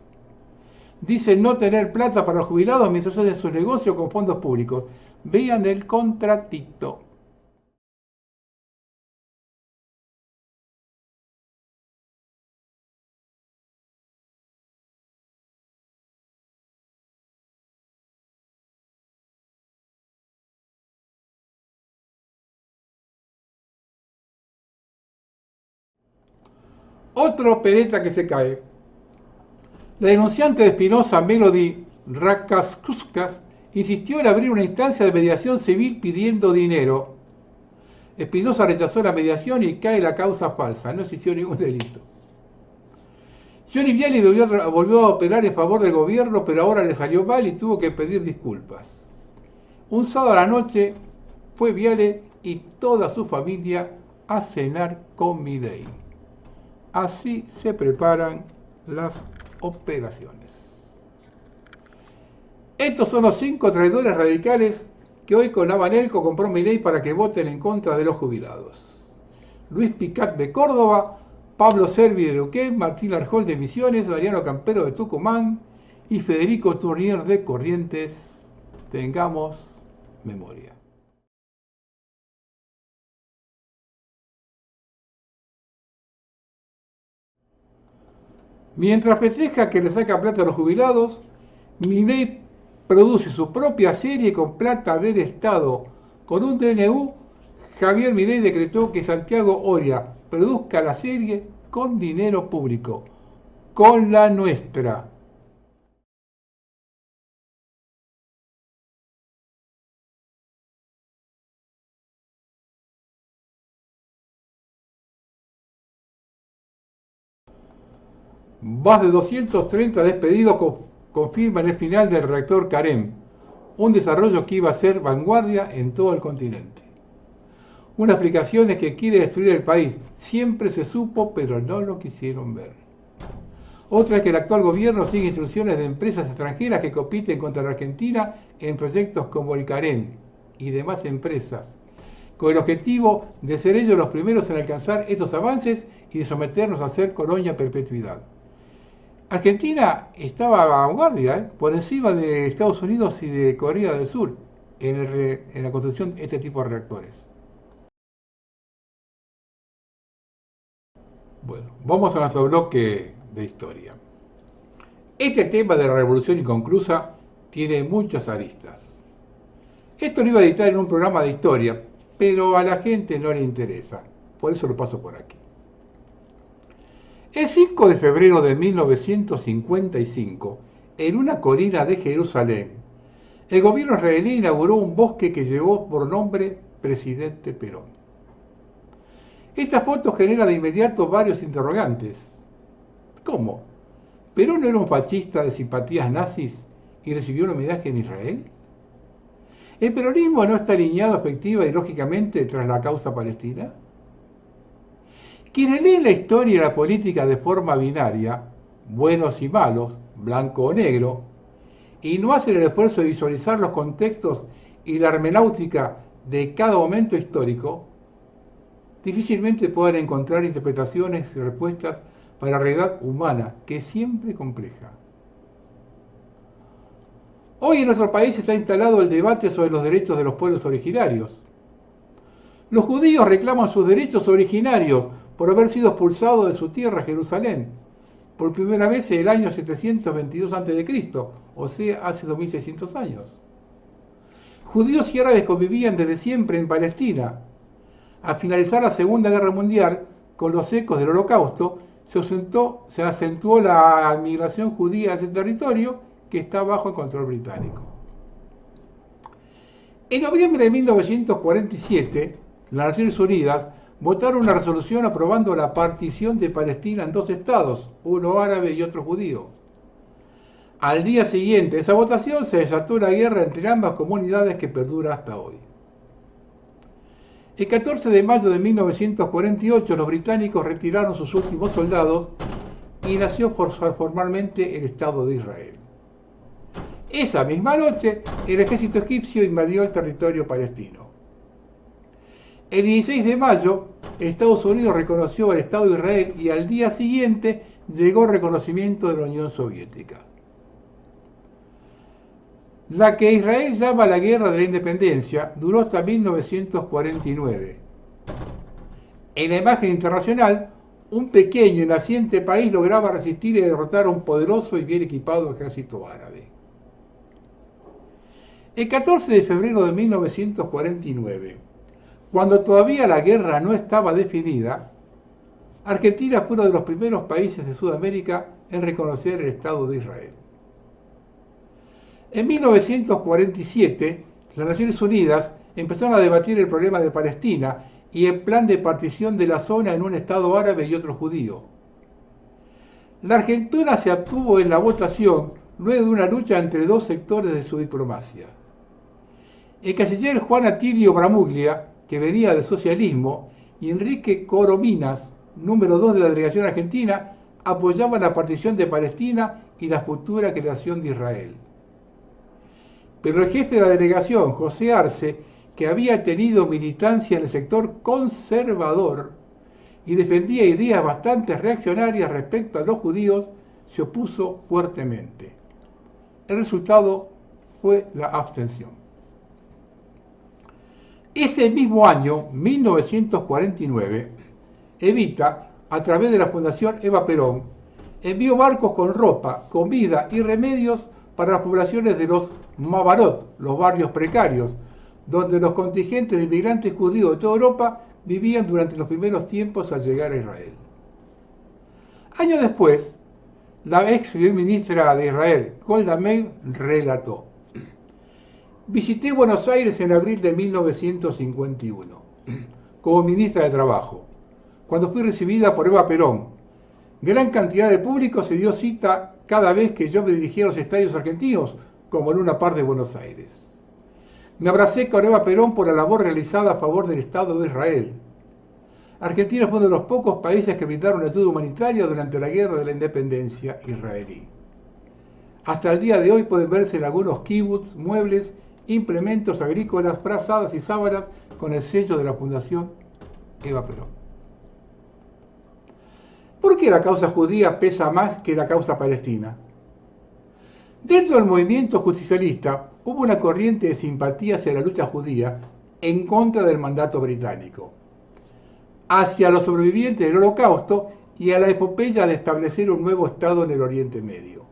Dice no tener plata para los jubilados mientras hacen sus negocios con fondos públicos. Vean el contratito. Otra opereta que se cae. La denunciante de Espinosa, Melody Rakaskuskas, insistió en abrir una instancia de mediación civil pidiendo dinero. Espinosa rechazó la mediación y cae la causa falsa. No existió ningún delito. Johnny Viale volvió a operar en favor del gobierno, pero ahora le salió mal y tuvo que pedir disculpas. Un sábado a la noche fue Viale y toda su familia a cenar con Milei. Así se preparan las operaciones. Estos son los 5 traidores radicales que hoy con la Banelco compró Milei para que voten en contra de los jubilados. Luis Picat de Córdoba, Pablo Servi de Neuquén, Martín Arjol de Misiones, Mariano Campero de Tucumán y Federico Tournier de Corrientes. Tengamos memoria. Mientras festeja que le saca plata a los jubilados, Milei produce su propia serie con plata del Estado. Con un DNU, Javier Milei decretó que Santiago Oria produzca la serie con dinero público, con la nuestra. Más de 230 despedidos confirman el final del reactor Carem, un desarrollo que iba a ser vanguardia en todo el continente. Una explicación es que quiere destruir el país. Siempre se supo, pero no lo quisieron ver. Otra es que el actual gobierno sigue instrucciones de empresas extranjeras que compiten contra la Argentina en proyectos como el Carem y demás empresas, con el objetivo de ser ellos los primeros en alcanzar estos avances y de someternos a ser colonia a perpetuidad. Argentina estaba a vanguardia, por encima de Estados Unidos y de Corea del Sur, en la construcción de este tipo de reactores. Bueno, vamos a nuestro bloque de historia. Este tema de la revolución inconclusa tiene muchas aristas. Esto lo iba a editar en un programa de historia, pero a la gente no le interesa, por eso lo paso por aquí. El 5 de febrero de 1955, en una colina de Jerusalén, el gobierno israelí inauguró un bosque que llevó por nombre Presidente Perón. Esta foto genera de inmediato varios interrogantes. ¿Cómo? ¿Perón no era un fascista de simpatías nazis y recibió un homenaje en Israel? ¿El peronismo no está alineado efectiva y lógicamente tras la causa palestina? Quienes leen la historia y la política de forma binaria, buenos y malos, blanco o negro, y no hacen el esfuerzo de visualizar los contextos y la hermenéutica de cada momento histórico, difícilmente pueden encontrar interpretaciones y respuestas para la realidad humana, que es siempre compleja. Hoy en nuestro país está instalado el debate sobre los derechos de los pueblos originarios. Los judíos reclaman sus derechos originarios por haber sido expulsados de su tierra, Jerusalén, por primera vez en el año 722 a.C., o sea, hace 2600 años. Judíos y árabes convivían desde siempre en Palestina. Al finalizar la Segunda Guerra Mundial, con los ecos del Holocausto, se acentuó la migración judía a ese territorio que está bajo el control británico. En noviembre de 1947, las Naciones Unidas votaron una resolución aprobando la partición de Palestina en dos estados, uno árabe y otro judío. Al día siguiente de esa votación se desató una guerra entre ambas comunidades que perdura hasta hoy. El 14 de mayo de 1948 los británicos retiraron sus últimos soldados y nació formalmente el Estado de Israel. Esa misma noche el ejército egipcio invadió el territorio palestino. El 16 de mayo Estados Unidos reconoció al Estado de Israel y al día siguiente llegó el reconocimiento de la Unión Soviética. La que Israel llama la Guerra de la Independencia duró hasta 1949. En la imagen internacional, un pequeño y naciente país lograba resistir y derrotar a un poderoso y bien equipado ejército árabe. El 14 de febrero de 1949, cuando todavía la guerra no estaba definida, Argentina fue uno de los primeros países de Sudamérica en reconocer el Estado de Israel. En 1947, las Naciones Unidas empezaron a debatir el problema de Palestina y el plan de partición de la zona en un Estado árabe y otro judío. La Argentina se abstuvo en la votación luego de una lucha entre dos sectores de su diplomacia. El canciller Juan Atilio Bramuglia, que venía del socialismo, y Enrique Corominas, número 2 de la delegación argentina, apoyaban la partición de Palestina y la futura creación de Israel. Pero el jefe de la delegación, José Arce, que había tenido militancia en el sector conservador y defendía ideas bastante reaccionarias respecto a los judíos, se opuso fuertemente. El resultado fue la abstención. Ese mismo año, 1949, Evita, a través de la Fundación Eva Perón, envió barcos con ropa, comida y remedios para las poblaciones de los Mabarot, los barrios precarios, donde los contingentes de inmigrantes judíos de toda Europa vivían durante los primeros tiempos al llegar a Israel. Años después, la ex ministra de Israel, Golda Meir, relató: visité Buenos Aires en abril de 1951, como ministra de Trabajo, cuando fui recibida por Eva Perón. Gran cantidad de público se dio cita cada vez que yo me dirigía a los estadios argentinos, como en una parte de Buenos Aires. Me abracé con Eva Perón por la labor realizada a favor del Estado de Israel. Argentina fue uno de los pocos países que brindaron ayuda humanitaria durante la Guerra de la Independencia israelí. Hasta el día de hoy pueden verse en algunos kibbutz muebles, implementos agrícolas, frazadas y sábanas con el sello de la Fundación Eva Perón. ¿Por qué la causa judía pesa más que la causa palestina? Dentro del movimiento justicialista hubo una corriente de simpatía hacia la lucha judía en contra del mandato británico, hacia los sobrevivientes del Holocausto y a la epopeya de establecer un nuevo Estado en el Oriente Medio.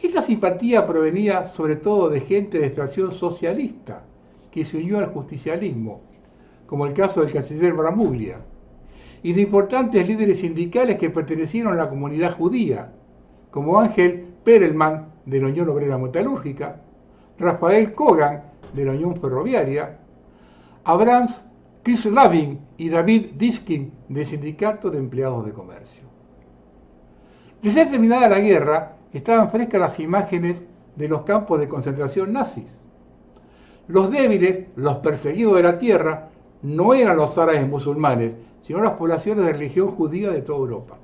Esta simpatía provenía sobre todo de gente de extracción socialista que se unió al justicialismo, como el caso del canciller Bramuglia, y de importantes líderes sindicales que pertenecieron a la comunidad judía, como Ángel Perelman de la Unión Obrera Metalúrgica, Rafael Kogan, de la Unión Ferroviaria, Abrams Kislavin y David Diskin, del Sindicato de Empleados de Comercio. Recién terminada la guerra, estaban frescas las imágenes de los campos de concentración nazis. Los débiles, los perseguidos de la tierra, no eran los árabes musulmanes, sino las poblaciones de religión judía de toda Europa.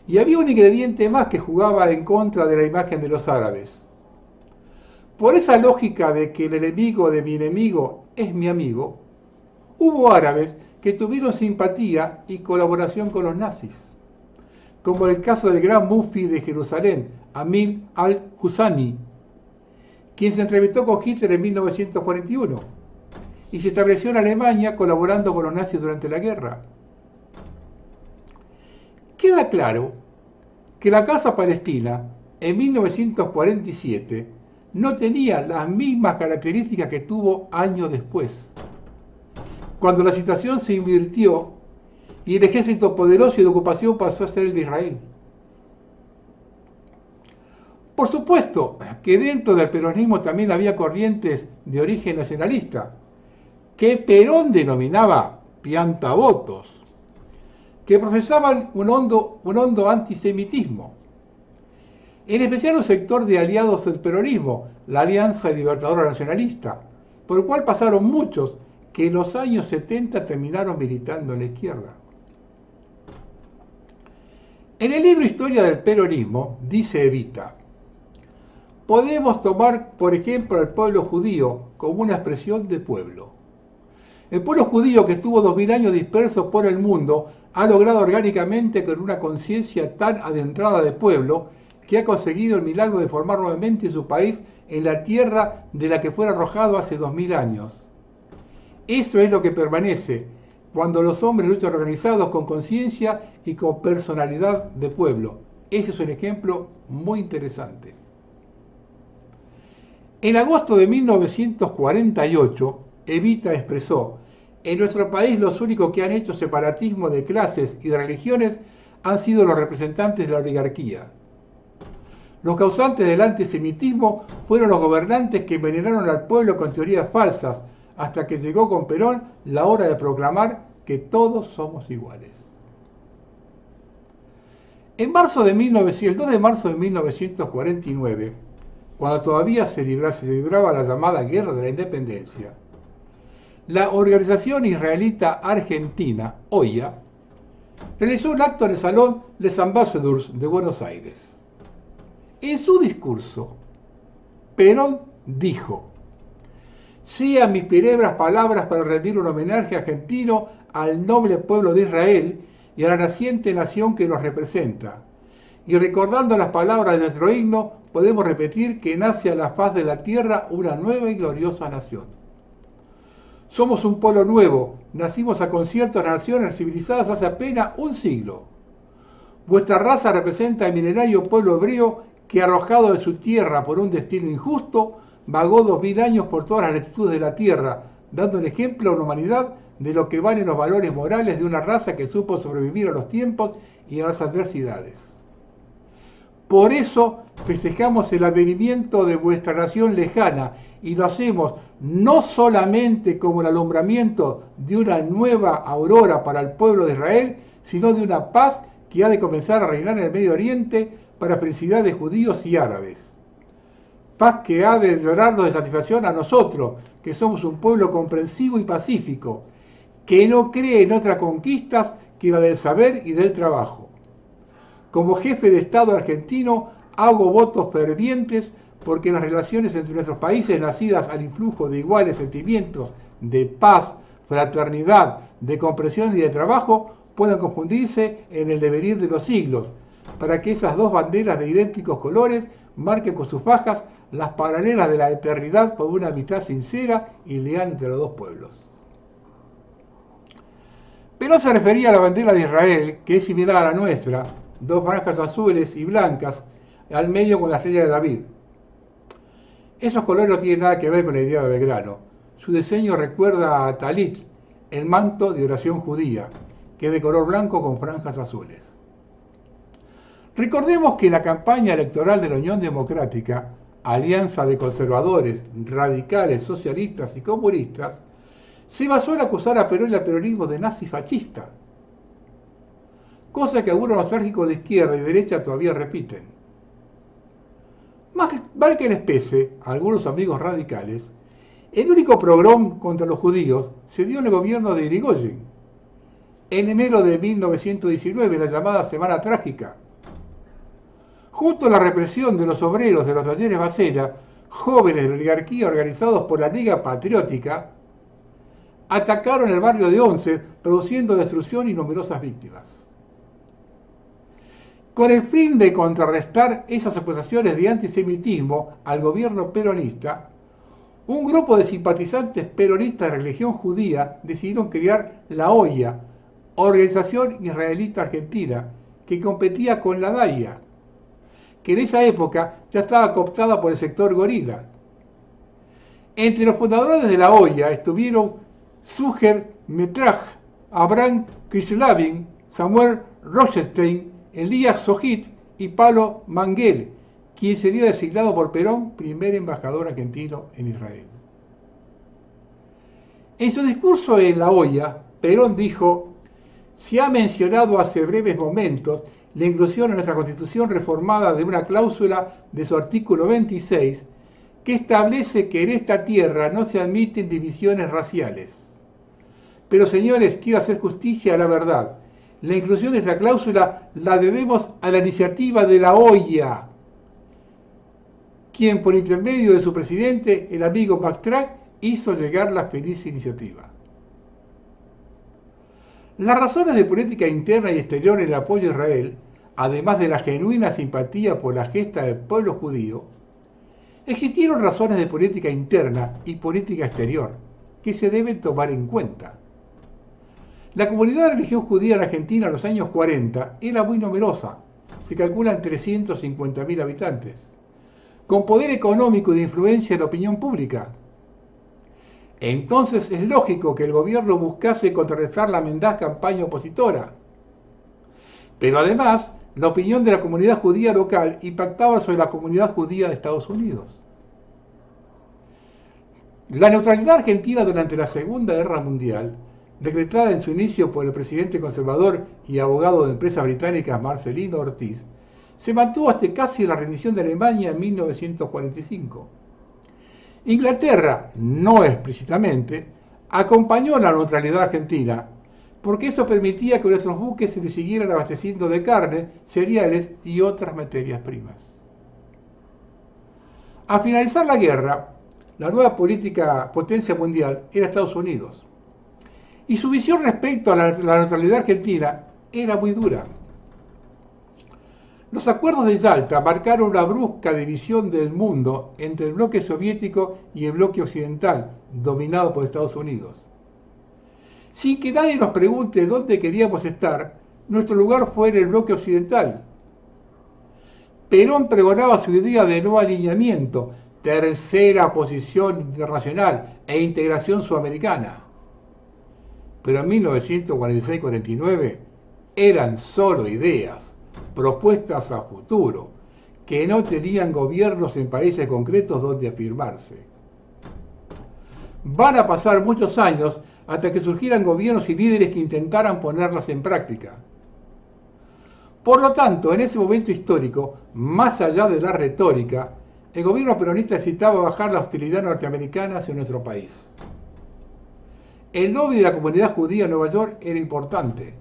Y había un ingrediente más que jugaba en contra de la imagen de los árabes. Por esa lógica de que el enemigo de mi enemigo es mi amigo, hubo árabes que tuvieron simpatía y colaboración con los nazis, como el caso del gran mufti de Jerusalén, Amir al-Husani, quien se entrevistó con Hitler en 1941 y se estableció en Alemania colaborando con los nazis durante la guerra. Queda claro que la causa palestina en 1947 no tenía las mismas características que tuvo años después, cuando la situación se invirtió y el ejército poderoso y de ocupación pasó a ser el de Israel. Por supuesto que dentro del peronismo también había corrientes de origen nacionalista, que Perón denominaba piantavotos, que profesaban un hondo antisemitismo. En especial un sector de aliados del peronismo, la Alianza Libertadora Nacionalista, por el cual pasaron muchos que en los años 70 terminaron militando en la izquierda. En el libro Historia del Peronismo, dice Evita, podemos tomar, por ejemplo, al pueblo judío como una expresión de pueblo. El pueblo judío, que estuvo 2000 años disperso por el mundo, ha logrado orgánicamente con una conciencia tan adentrada de pueblo que ha conseguido el milagro de formar nuevamente su país en la tierra de la que fue arrojado hace 2000 años. Eso es lo que permanece cuando los hombres luchan organizados con conciencia y con personalidad de pueblo. Ese es un ejemplo muy interesante. En agosto de 1948, Evita expresó: en nuestro país los únicos que han hecho separatismo de clases y de religiones han sido los representantes de la oligarquía. Los causantes del antisemitismo fueron los gobernantes que envenenaron al pueblo con teorías falsas, hasta que llegó con Perón la hora de proclamar que todos somos iguales. El 2 de marzo de 1949, cuando todavía se libraba la llamada Guerra de la Independencia, la Organización Israelita Argentina, OIA, realizó un acto en el Salón Les Ambassadeurs de Buenos Aires. En su discurso, Perón dijo: sean mis primeras palabras para rendir un homenaje argentino al noble pueblo de Israel y a la naciente nación que los representa. Y recordando las palabras de nuestro himno, podemos repetir que nace a la faz de la tierra una nueva y gloriosa nación. Somos un pueblo nuevo, nacimos a concierto de naciones civilizadas hace apenas un siglo. Vuestra raza representa el milenario pueblo hebreo que, arrojado de su tierra por un destino injusto, vagó 2000 años por todas las latitudes de la tierra, dando el ejemplo a la humanidad de lo que valen los valores morales de una raza que supo sobrevivir a los tiempos y a las adversidades. Por eso festejamos el advenimiento de vuestra nación lejana y lo hacemos no solamente como el alumbramiento de una nueva aurora para el pueblo de Israel, sino de una paz que ha de comenzar a reinar en el Medio Oriente para felicidad de judíos y árabes. Paz que ha de llenarnos de satisfacción a nosotros, que somos un pueblo comprensivo y pacífico, que no cree en otras conquistas que la del saber y del trabajo. Como jefe de Estado argentino, hago votos fervientes porque las relaciones entre nuestros países, nacidas al influjo de iguales sentimientos de paz, fraternidad, de comprensión y de trabajo, puedan confundirse en el devenir de los siglos, para que esas dos banderas de idénticos colores marquen con sus fajas las paralelas de la eternidad por una amistad sincera y leal entre los dos pueblos. Pero se refería a la bandera de Israel, que es similar a la nuestra, dos franjas azules y blancas, al medio con la estrella de David. Esos colores no tienen nada que ver con la idea de Belgrano. Su diseño recuerda a Talit, el manto de oración judía, que es de color blanco con franjas azules. Recordemos que en la campaña electoral de la Unión Democrática, alianza de conservadores, radicales, socialistas y comunistas, se basó en acusar a Perón y al peronismo de nazi fascista, cosa que algunos nostálgicos de izquierda y derecha todavía repiten. Mal que les pese a algunos amigos radicales, el único pogrom contra los judíos se dio en el gobierno de Irigoyen, en enero de 1919, la llamada Semana Trágica. Junto a la represión de los obreros de los talleres Bacela, jóvenes de la oligarquía organizados por la Liga Patriótica, atacaron el barrio de Once, produciendo destrucción y numerosas víctimas. Con el fin de contrarrestar esas acusaciones de antisemitismo al gobierno peronista, un grupo de simpatizantes peronistas de religión judía decidieron crear la OIA, Organización Israelita Argentina, que competía con la DAIA, que en esa época ya estaba cooptada por el sector gorila. Entre los fundadores de la OIA estuvieron Suger Metraj, Abraham Krislavin, Samuel Rosenstein, Elías Sojit y Pablo Manguel, quien sería designado por Perón primer embajador argentino en Israel. En su discurso en la OIA, Perón dijo: se ha mencionado hace breves momentos la inclusión en nuestra Constitución reformada de una cláusula de su artículo 26 que establece que en esta tierra no se admiten divisiones raciales. Pero, señores, quiero hacer justicia a la verdad. La inclusión de esta cláusula la debemos a la iniciativa de la OIA, quien por intermedio de su presidente, el amigo Baktrak, hizo llegar la feliz iniciativa. Las razones de política interna y exterior en el apoyo a Israel, además de la genuina simpatía por la gesta del pueblo judío, existieron razones de política interna y política exterior que se deben tomar en cuenta. La comunidad de religión judía en Argentina en los años 40 era muy numerosa, se calculan 350.000 habitantes, con poder económico y de influencia en la opinión pública. Entonces es lógico que el gobierno buscase contrarrestar la mendaz campaña opositora. Pero además, la opinión de la comunidad judía local impactaba sobre la comunidad judía de Estados Unidos. La neutralidad argentina durante la Segunda Guerra Mundial, decretada en su inicio por el presidente conservador y abogado de empresas británicas Marcelino Ortiz, se mantuvo hasta casi la rendición de Alemania en 1945. Inglaterra, no explícitamente, acompañó la neutralidad argentina, porque eso permitía que nuestros buques se les siguieran abasteciendo de carne, cereales y otras materias primas. Al finalizar la guerra, la nueva potencia mundial era Estados Unidos, y su visión respecto a la neutralidad argentina era muy dura. Los acuerdos de Yalta marcaron una brusca división del mundo entre el bloque soviético y el bloque occidental, dominado por Estados Unidos. Sin que nadie nos pregunte dónde queríamos estar, nuestro lugar fue en el bloque occidental. Perón pregonaba su idea de no alineamiento, tercera posición internacional e integración sudamericana. Pero en 1946-49 eran solo ideas, propuestas a futuro, que no tenían gobiernos en países concretos donde afirmarse. Van a pasar muchos años hasta que surgieran gobiernos y líderes que intentaran ponerlas en práctica. Por lo tanto, en ese momento histórico, más allá de la retórica, el gobierno peronista necesitaba bajar la hostilidad norteamericana hacia nuestro país. El lobby de la comunidad judía en Nueva York era importante.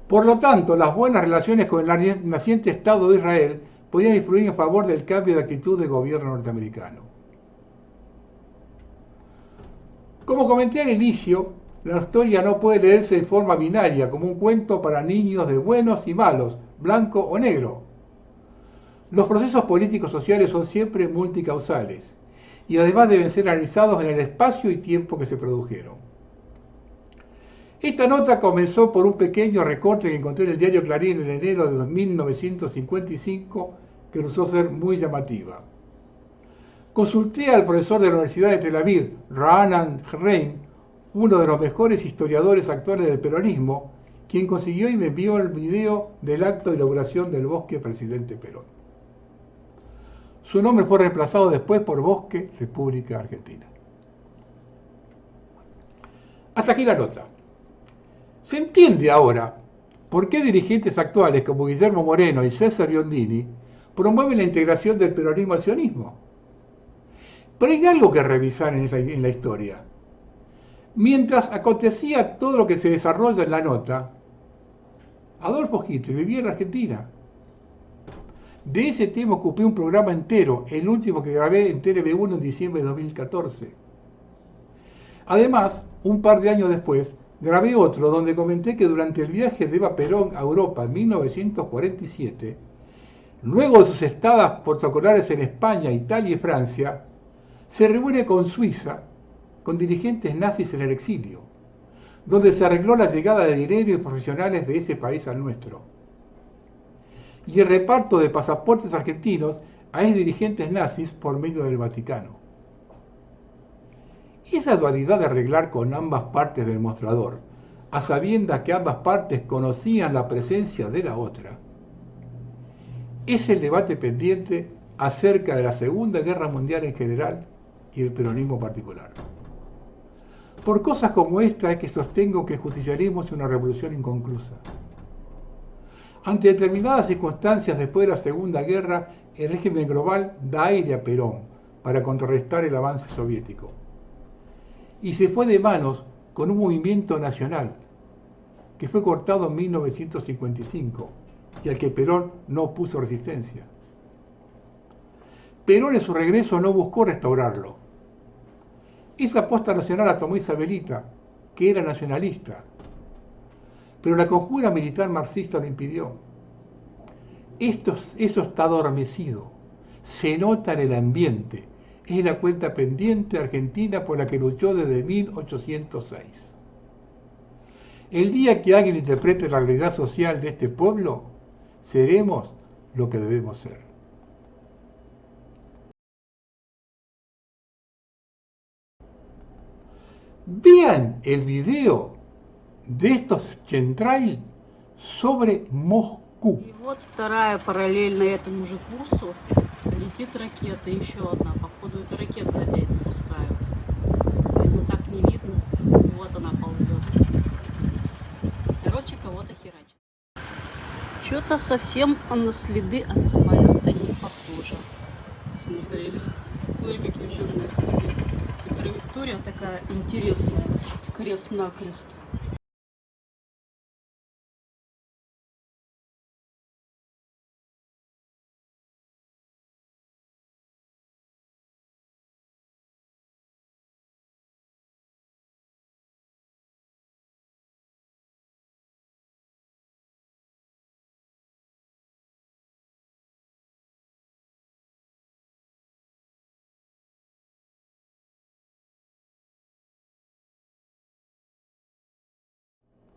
Por lo tanto, las buenas relaciones con el naciente Estado de Israel podían influir en favor del cambio de actitud del gobierno norteamericano. Como comenté al inicio, la historia no puede leerse de forma binaria, como un cuento para niños de buenos y malos, blanco o negro. Los procesos políticos sociales son siempre multicausales, y además deben ser analizados en el espacio y tiempo que se produjeron. Esta nota comenzó por un pequeño recorte que encontré en el diario Clarín en enero de 1955, que resultó ser muy llamativa. Consulté al profesor de la Universidad de Tel Aviv, Raanan Rein, uno de los mejores historiadores actuales del peronismo, quien consiguió y me envió el video del acto de inauguración del Bosque Presidente Perón. Su nombre fue reemplazado después por Bosque República Argentina. Hasta aquí la nota. Se entiende ahora por qué dirigentes actuales como Guillermo Moreno y César Biondini promueven la integración del peronismo al sionismo. Pero hay algo que revisar en la historia. Mientras acontecía todo lo que se desarrolla en la nota, Adolfo Hitler vivía en Argentina. De ese tema ocupé un programa entero, el último que grabé en TV1 en diciembre de 2014. Además, un par de años después, grabé otro donde comenté que durante el viaje de Eva Perón a Europa en 1947, luego de sus estadas protocolares en España, Italia y Francia, se reúne con Suiza, con dirigentes nazis en el exilio, donde se arregló la llegada de dinero y profesionales de ese país al nuestro, y el reparto de pasaportes argentinos a ex dirigentes nazis por medio del Vaticano. Esa dualidad de arreglar con ambas partes del mostrador, a sabiendas que ambas partes conocían la presencia de la otra, es el debate pendiente acerca de la Segunda Guerra Mundial en general y el peronismo en particular. Por cosas como esta es que sostengo que el justicialismo es una revolución inconclusa. Ante determinadas circunstancias después de la Segunda Guerra, el régimen global da aire a Perón para contrarrestar el avance soviético. Y se fue de manos con un movimiento nacional que fue cortado en 1955 y al que Perón no opuso resistencia. Perón en su regreso no buscó restaurarlo. Esa apuesta nacional la tomó Isabelita, que era nacionalista, pero la conjura militar marxista lo impidió. Eso está adormecido, se nota en el ambiente, es la cuenta pendiente argentina por la que luchó desde 1806. El día que alguien interprete la realidad social de este pueblo, seremos lo que debemos ser. Vean el video de estos Chemtrail sobre Moscú. И вот вторая параллельно этому же курсу летит ракета, еще одна. Походу, эту ракету опять запускают. Но так не видно. Вот она ползет. Короче, кого-то херачит. Что-то совсем на следы от самолета не похоже. Смотри, какие черные следы. И траектория такая интересная. Крест-накрест.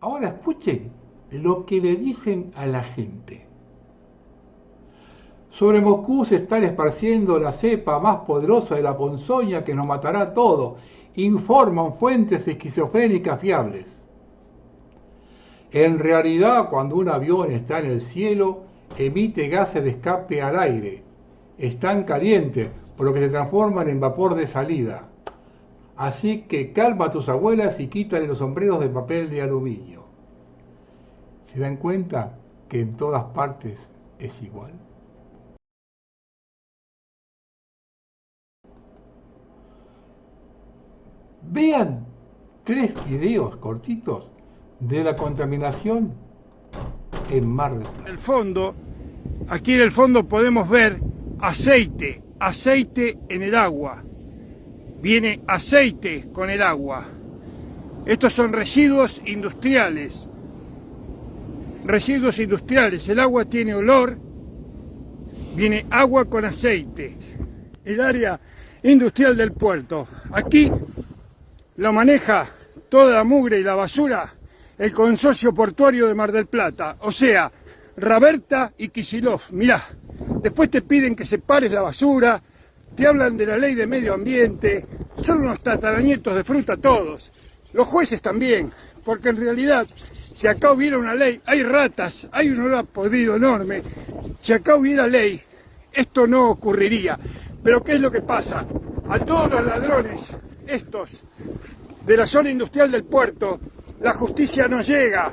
Ahora escuchen lo que le dicen a la gente. Sobre Moscú se está esparciendo la cepa más poderosa de la ponzoña que nos matará a todos, informan fuentes esquizofrénicas fiables. En realidad, cuando un avión está en el cielo, emite gases de escape al aire. Están calientes, por lo que se transforman en vapor de salida. Así que calma a tus abuelas y quítale los sombreros de papel de aluminio. ¿Se dan cuenta que en todas partes es igual? Vean 3 videos cortitos de la contaminación en Mar del Plata. En el fondo, aquí en el fondo podemos ver aceite en el agua. Viene aceite con el agua. Estos son residuos industriales. Residuos industriales. El agua tiene olor. Viene agua con aceite. El área industrial del puerto. Aquí lo maneja toda la mugre y la basura el consorcio portuario de Mar del Plata. O sea, Raberta y Kicillof. Mirá, después te piden que separes la basura. Te hablan de la ley de medio ambiente, son unos tataranietos de fruta todos. Los jueces también, porque en realidad, si acá hubiera una ley, hay ratas, hay un olor podrido enorme. Si acá hubiera ley, esto no ocurriría. Pero ¿qué es lo que pasa? A todos los ladrones, estos, de la zona industrial del puerto, la justicia no llega,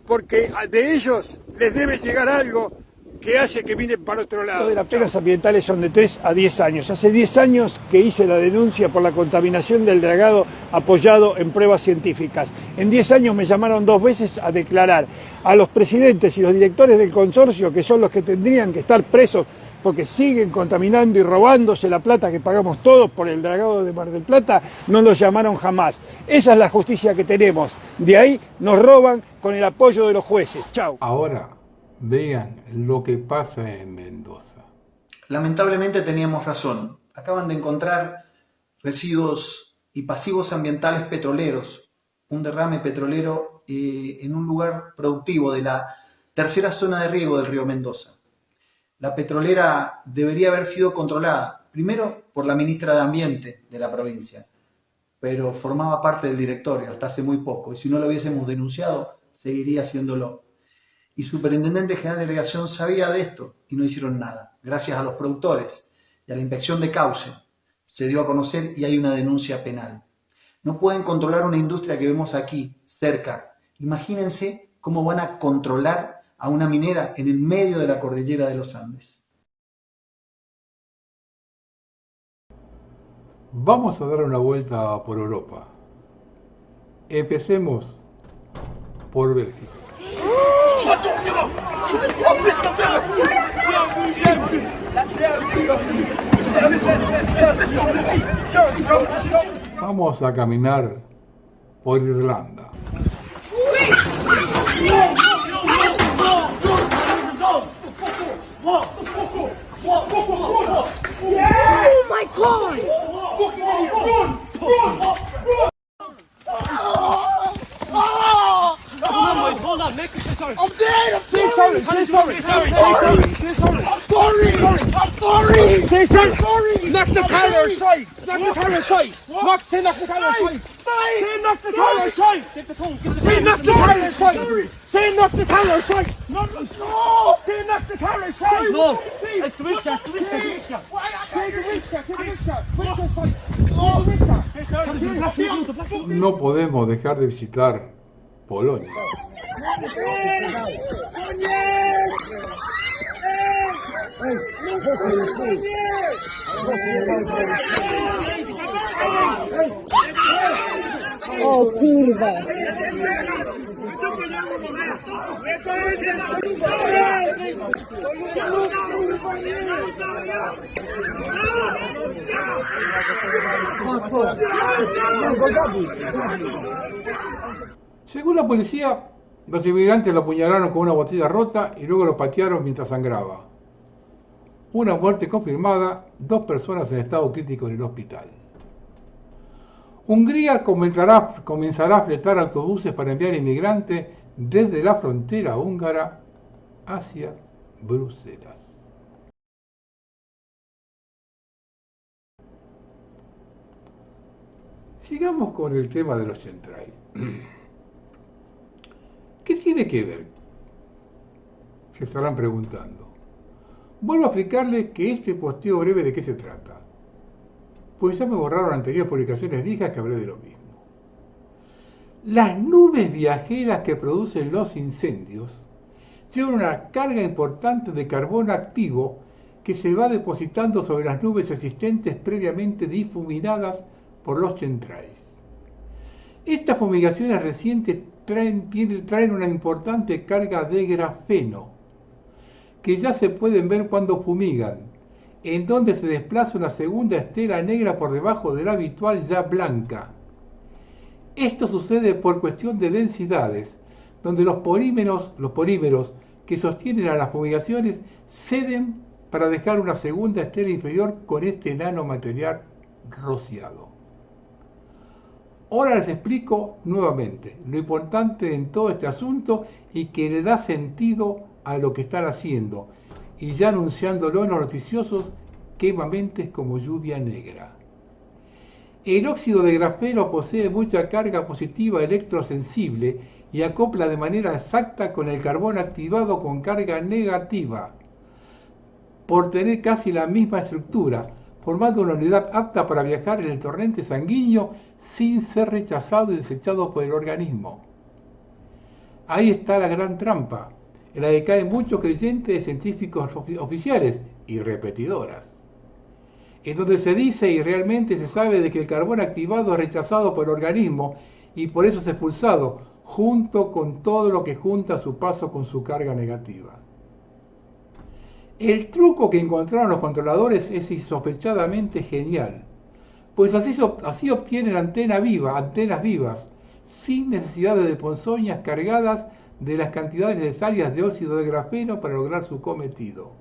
porque de ellos les debe llegar algo que hace que miren para otro lado. Las penas ambientales son de 3 a 10 años. Hace 10 años que hice la denuncia por la contaminación del dragado apoyado en pruebas científicas. En 10 años me llamaron 2 veces a declarar a los presidentes y los directores del consorcio, que son los que tendrían que estar presos porque siguen contaminando y robándose la plata que pagamos todos por el dragado de Mar del Plata, no los llamaron jamás. Esa es la justicia que tenemos. De ahí nos roban con el apoyo de los jueces. Chau. Ahora vean lo que pasa en Mendoza. Lamentablemente teníamos razón. Acaban de encontrar residuos y pasivos ambientales petroleros, un derrame petrolero en un lugar productivo de la tercera zona de riego del río Mendoza. La petrolera debería haber sido controlada, primero por la ministra de Ambiente de la provincia, pero formaba parte del directorio hasta hace muy poco, y si no lo hubiésemos denunciado, seguiría haciéndolo. Y Superintendente General de Irrigación sabía de esto y no hicieron nada. Gracias a los productores y a la inspección de cauce se dio a conocer y hay una denuncia penal. No pueden controlar una industria que vemos aquí, cerca. Imagínense cómo van a controlar a una minera en el medio de la cordillera de los Andes. Vamos a dar una vuelta por Europa. Empecemos por Bélgica. Vamos a caminar por Irlanda. Oh my God! Hold on, make it sorry. I'm dead. I'm sorry. Say sorry. Say sorry. I'm sorry. Say sorry. Knock the car aside. Knock the car aside. Say knock the car aside. Say knock the car aside. Say knock the car aside. Say knock the car aside. No. Say knock the car aside. No. Es tu visca. Say the visca. No podemos dejar de visitar Polonia. Oh, kurwa. Según la policía, los inmigrantes lo apuñalaron con una botella rota y luego lo patearon mientras sangraba. Una muerte confirmada, 2 personas en estado crítico en el hospital. Hungría comenzará a fletar autobuses para enviar inmigrantes desde la frontera húngara hacia Bruselas. Sigamos con el tema de los chemtrails. ¿Qué tiene que ver? Se estarán preguntando. Vuelvo a explicarles que este posteo breve de qué se trata. Pues ya me borraron anteriores publicaciones viejas que hablé de lo mismo. Las nubes viajeras que producen los incendios llevan una carga importante de carbono activo que se va depositando sobre las nubes existentes previamente difuminadas por los chemtrails. Estas fumigaciones recientes traen una importante carga de grafeno, que ya se pueden ver cuando fumigan, en donde se desplaza una segunda estela negra por debajo de la habitual ya blanca. Esto sucede por cuestión de densidades, donde los polímeros que sostienen a las fumigaciones ceden para dejar una segunda estela inferior con este nanomaterial rociado. Ahora les explico nuevamente lo importante en todo este asunto y que le da sentido a lo que están haciendo y ya anunciándolo en los noticiosos, quema mentes como lluvia negra. El óxido de grafeno posee mucha carga positiva electrosensible y acopla de manera exacta con el carbono activado con carga negativa. por tener casi la misma estructura, formando una unidad apta para viajar en el torrente sanguíneo sin ser rechazado y desechado por el organismo. Ahí está la gran trampa, en la que caen muchos creyentes de científicos oficiales y repetidoras, en donde se dice y realmente se sabe de que el carbón activado es rechazado por el organismo y por eso es expulsado, junto con todo lo que junta a su paso con su carga negativa. El truco que encontraron los controladores es insospechadamente genial, pues así obtienen antenas vivas, sin necesidad de ponzoñas cargadas de las cantidades necesarias de óxido de grafeno para lograr su cometido.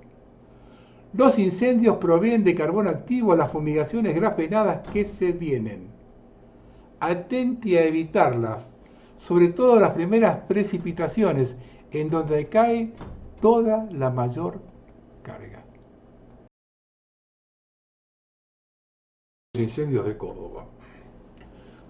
Los incendios provienen de carbón activo a las fumigaciones grafenadas que se vienen. Atenti a evitarlas, sobre todo las primeras precipitaciones, en donde cae toda la mayor carga. Incendios de Córdoba.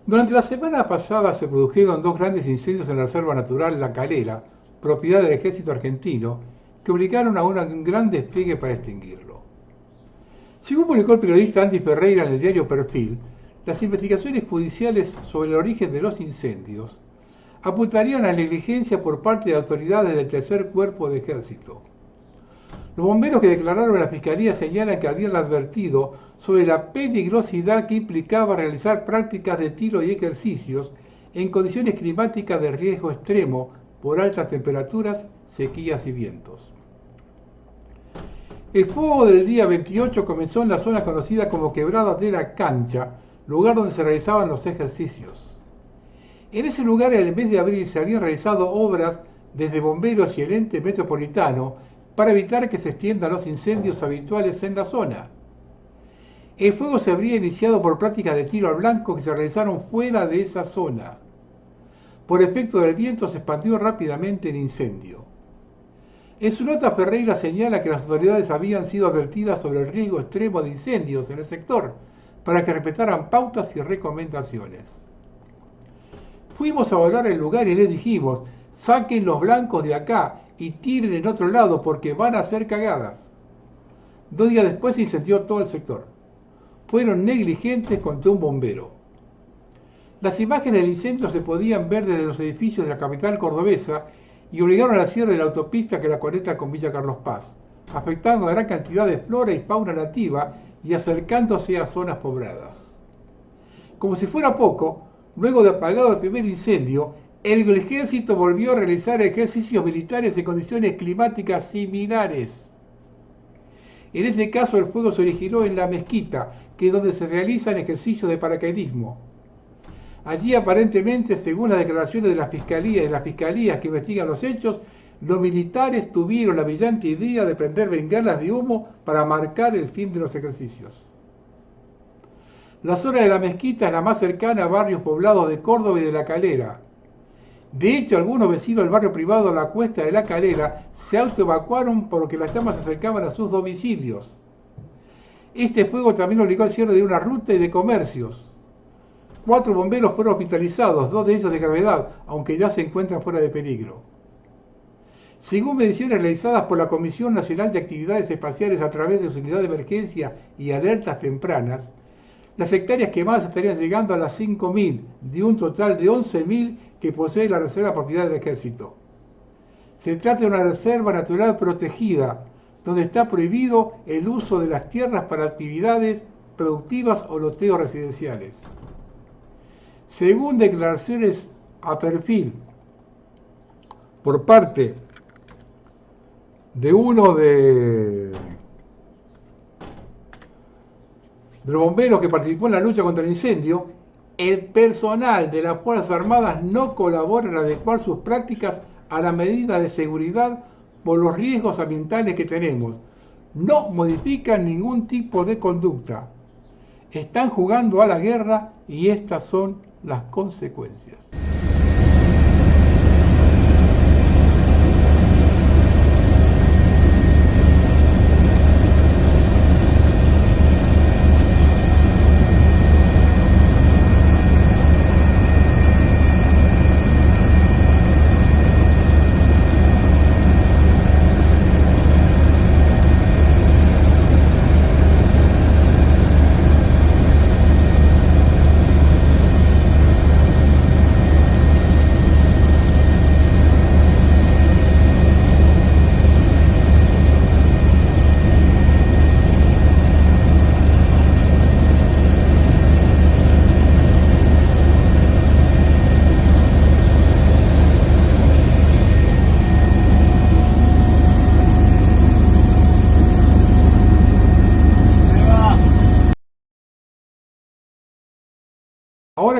Durante la semana pasada se produjeron 2 grandes incendios en la Reserva Natural La Calera, propiedad del Ejército Argentino, que obligaron a un gran despliegue para extinguirlo. Según publicó el periodista Andy Ferreira en el diario Perfil, las investigaciones judiciales sobre el origen de los incendios apuntarían a la negligencia por parte de autoridades del Tercer Cuerpo de Ejército. Los bomberos que declararon a la Fiscalía señalan que habían advertido sobre la peligrosidad que implicaba realizar prácticas de tiro y ejercicios en condiciones climáticas de riesgo extremo por altas temperaturas, sequías y vientos. El fuego del día 28 comenzó en la zona conocida como Quebrada de la Cancha, lugar donde se realizaban los ejercicios. En ese lugar, en el mes de abril, se habían realizado obras desde bomberos y el ente metropolitano para evitar que se extiendan los incendios habituales en la zona. El fuego se habría iniciado por prácticas de tiro al blanco que se realizaron fuera de esa zona. Por efecto del viento se expandió rápidamente el incendio. En su nota, Ferreira señala que las autoridades habían sido advertidas sobre el riesgo extremo de incendios en el sector para que respetaran pautas y recomendaciones. Fuimos a evaluar el lugar y les dijimos, saquen los blancos de acá y tiren en otro lado porque van a hacer cagadas. 2 días después se incendió todo el sector. Fueron negligentes contra un bombero. Las imágenes del incendio se podían ver desde los edificios de la capital cordobesa y obligaron al cierre de la autopista que la conecta con Villa Carlos Paz, afectando a gran cantidad de flora y fauna nativa y acercándose a zonas pobladas. Como si fuera poco, luego de apagado el primer incendio, el ejército volvió a realizar ejercicios militares en condiciones climáticas similares. En este caso el fuego se originó en la mezquita, que es donde se realizan ejercicios de paracaidismo. Allí aparentemente, según las declaraciones de la Fiscalía y las Fiscalías que investigan los hechos, los militares tuvieron la brillante idea de prender bengalas de humo para marcar el fin de los ejercicios. La zona de la mezquita es la más cercana a barrios poblados de Córdoba y de La Calera. De hecho, algunos vecinos del barrio privado La Cuesta de La Calera se autoevacuaron porque las llamas se acercaban a sus domicilios. Este fuego también obligó al cierre de una ruta y de comercios. 4 bomberos fueron hospitalizados, 2 de ellos de gravedad, aunque ya se encuentran fuera de peligro. Según mediciones realizadas por la Comisión Nacional de Actividades Espaciales a través de su unidad de emergencia y alertas tempranas, las hectáreas quemadas estarían llegando a las 5.000, de un total de 11.000 que posee la Reserva Propiedad del Ejército. Se trata de una reserva natural protegida, donde está prohibido el uso de las tierras para actividades productivas o loteos residenciales. Según declaraciones a Perfil por parte de uno de los bomberos que participó en la lucha contra el incendio, el personal de las Fuerzas Armadas no colabora en adecuar sus prácticas a la medida de seguridad por los riesgos ambientales que tenemos. No modifican ningún tipo de conducta. Están jugando a la guerra y estas son las consecuencias.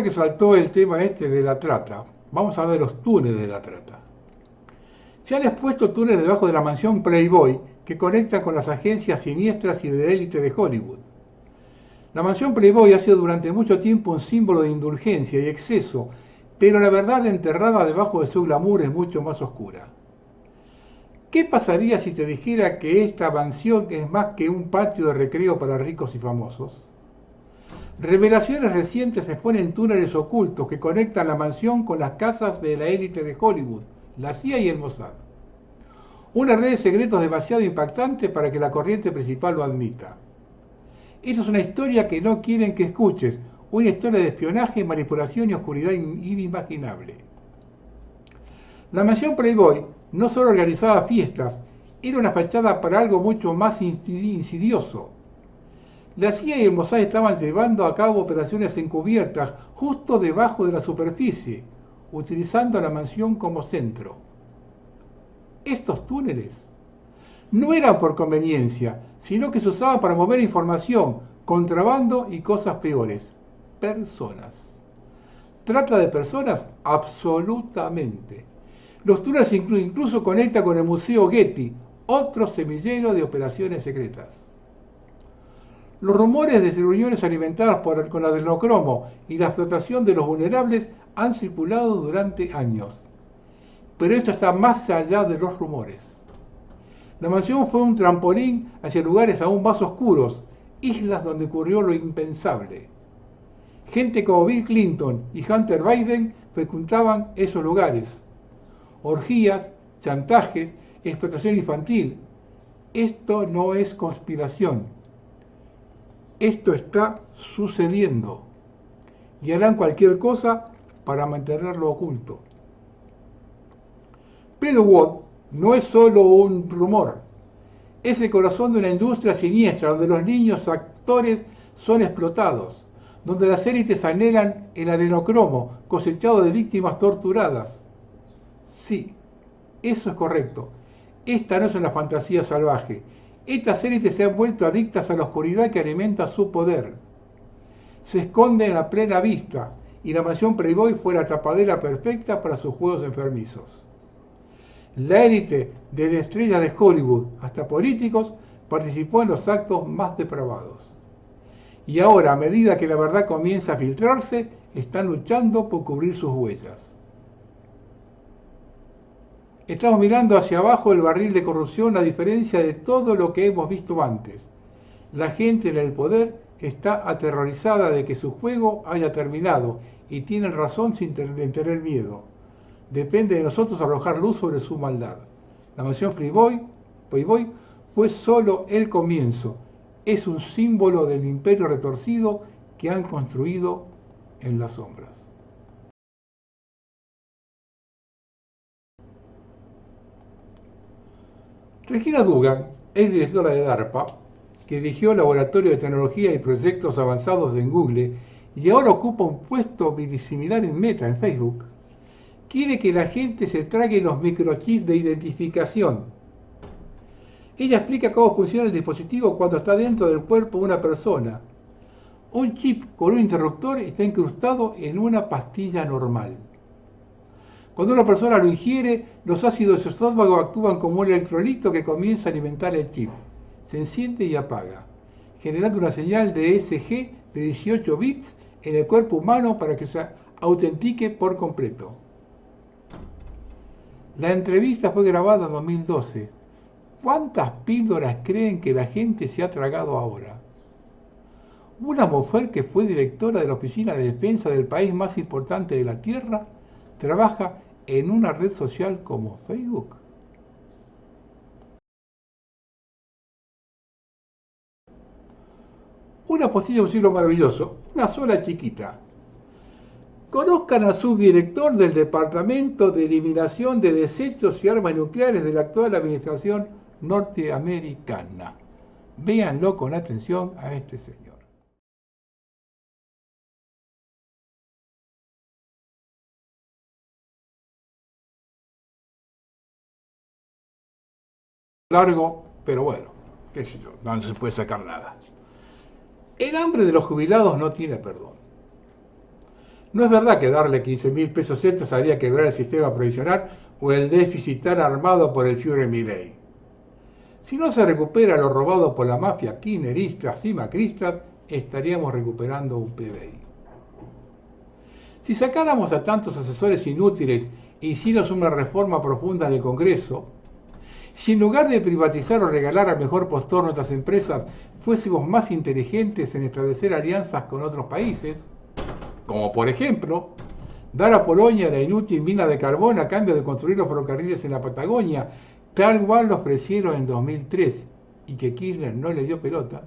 ahora que saltó el tema este de la trata, vamos a ver los túneles de la trata. Se han expuesto túneles debajo de la mansión Playboy que conectan con las agencias siniestras y de élite de Hollywood. La mansión Playboy ha sido durante mucho tiempo un símbolo de indulgencia y exceso, pero la verdad enterrada debajo de su glamour es mucho más oscura. ¿Qué pasaría si te dijera que esta mansión es más que un patio de recreo para ricos y famosos? Revelaciones recientes exponen túneles ocultos que conectan la mansión con las casas de la élite de Hollywood, la CIA y el Mossad. Una red de secretos demasiado impactante para que la corriente principal lo admita. Esa es una historia que no quieren que escuches, una historia de espionaje, manipulación y oscuridad inimaginable. La mansión Playboy no solo organizaba fiestas, era una fachada para algo mucho más insidioso. La CIA y el Mossad estaban llevando a cabo operaciones encubiertas justo debajo de la superficie, utilizando la mansión como centro. Estos túneles no eran por conveniencia, sino que se usaban para mover información, contrabando y cosas peores. Personas. ¿Trata de personas? Absolutamente. Los túneles incluso conectan con el Museo Getty, otro semillero de operaciones secretas. Los rumores de reuniones alimentadas con adrenocromo y la explotación de los vulnerables han circulado durante años. Pero esto está más allá de los rumores. La mansión fue un trampolín hacia lugares aún más oscuros, islas donde ocurrió lo impensable. Gente como Bill Clinton y Hunter Biden frecuentaban esos lugares. Orgías, chantajes, explotación infantil. Esto no es conspiración. Esto está sucediendo. Y harán cualquier cosa para mantenerlo oculto. Pedro Watt no es solo un rumor. Es el corazón de una industria siniestra donde los niños actores son explotados, donde las élites anhelan el adrenocromo cosechado de víctimas torturadas. Sí, eso es correcto. Esta no es una fantasía salvaje. Estas élites se han vuelto adictas a la oscuridad que alimenta su poder. Se esconden a plena vista y la mansión Playboy fue la tapadera perfecta para sus juegos enfermizos. La élite, desde estrellas de Hollywood hasta políticos, participó en los actos más depravados. Y ahora, a medida que la verdad comienza a filtrarse, están luchando por cubrir sus huellas. Estamos mirando hacia abajo el barril de corrupción a diferencia de todo lo que hemos visto antes. La gente en el poder está aterrorizada de que su juego haya terminado y tienen razón sin tener miedo. Depende de nosotros arrojar luz sobre su maldad. La mansión Playboy fue solo el comienzo. Es un símbolo del imperio retorcido que han construido en las sombras. Regina Dugan es directora de DARPA, que dirigió el Laboratorio de Tecnología y Proyectos Avanzados en Google y ahora ocupa un puesto similar en Meta, en Facebook. Quiere que la gente se trague los microchips de identificación. Ella explica cómo funciona el dispositivo cuando está dentro del cuerpo de una persona. Un chip con un interruptor está incrustado en una pastilla normal. Cuando una persona lo ingiere, los ácidos de su estómago actúan como un electrolito que comienza a alimentar el chip. Se enciende y apaga, generando una señal de ESG de 18 bits en el cuerpo humano para que se autentique por completo. La entrevista fue grabada en 2012. ¿Cuántas píldoras creen que la gente se ha tragado ahora? Una mujer que fue directora de la Oficina de Defensa del país más importante de la Tierra trabaja en una red social como Facebook. Una postilla de un siglo maravilloso, una sola chiquita. Conozcan al subdirector del Departamento de Eliminación de Desechos y Armas Nucleares de la actual administración norteamericana. Véanlo con atención a este señor. Largo, pero bueno, qué sé yo, no se puede sacar nada. El hambre de los jubilados no tiene perdón. No es verdad que darle 15.000 pesos extras haría quebrar el sistema provisional o el déficit tan armado por el Führer Milei. Si no se recupera lo robado por la mafia kirchneristas y macristas, estaríamos recuperando un PBI. Si sacáramos a tantos asesores inútiles e hiciéramos una reforma profunda en el Congreso, si en lugar de privatizar o regalar al mejor postor nuestras empresas, fuésemos más inteligentes en establecer alianzas con otros países, como por ejemplo, dar a Polonia la inútil mina de carbón a cambio de construir los ferrocarriles en la Patagonia, tal cual lo ofrecieron en 2003 y que Kirchner no le dio pelota.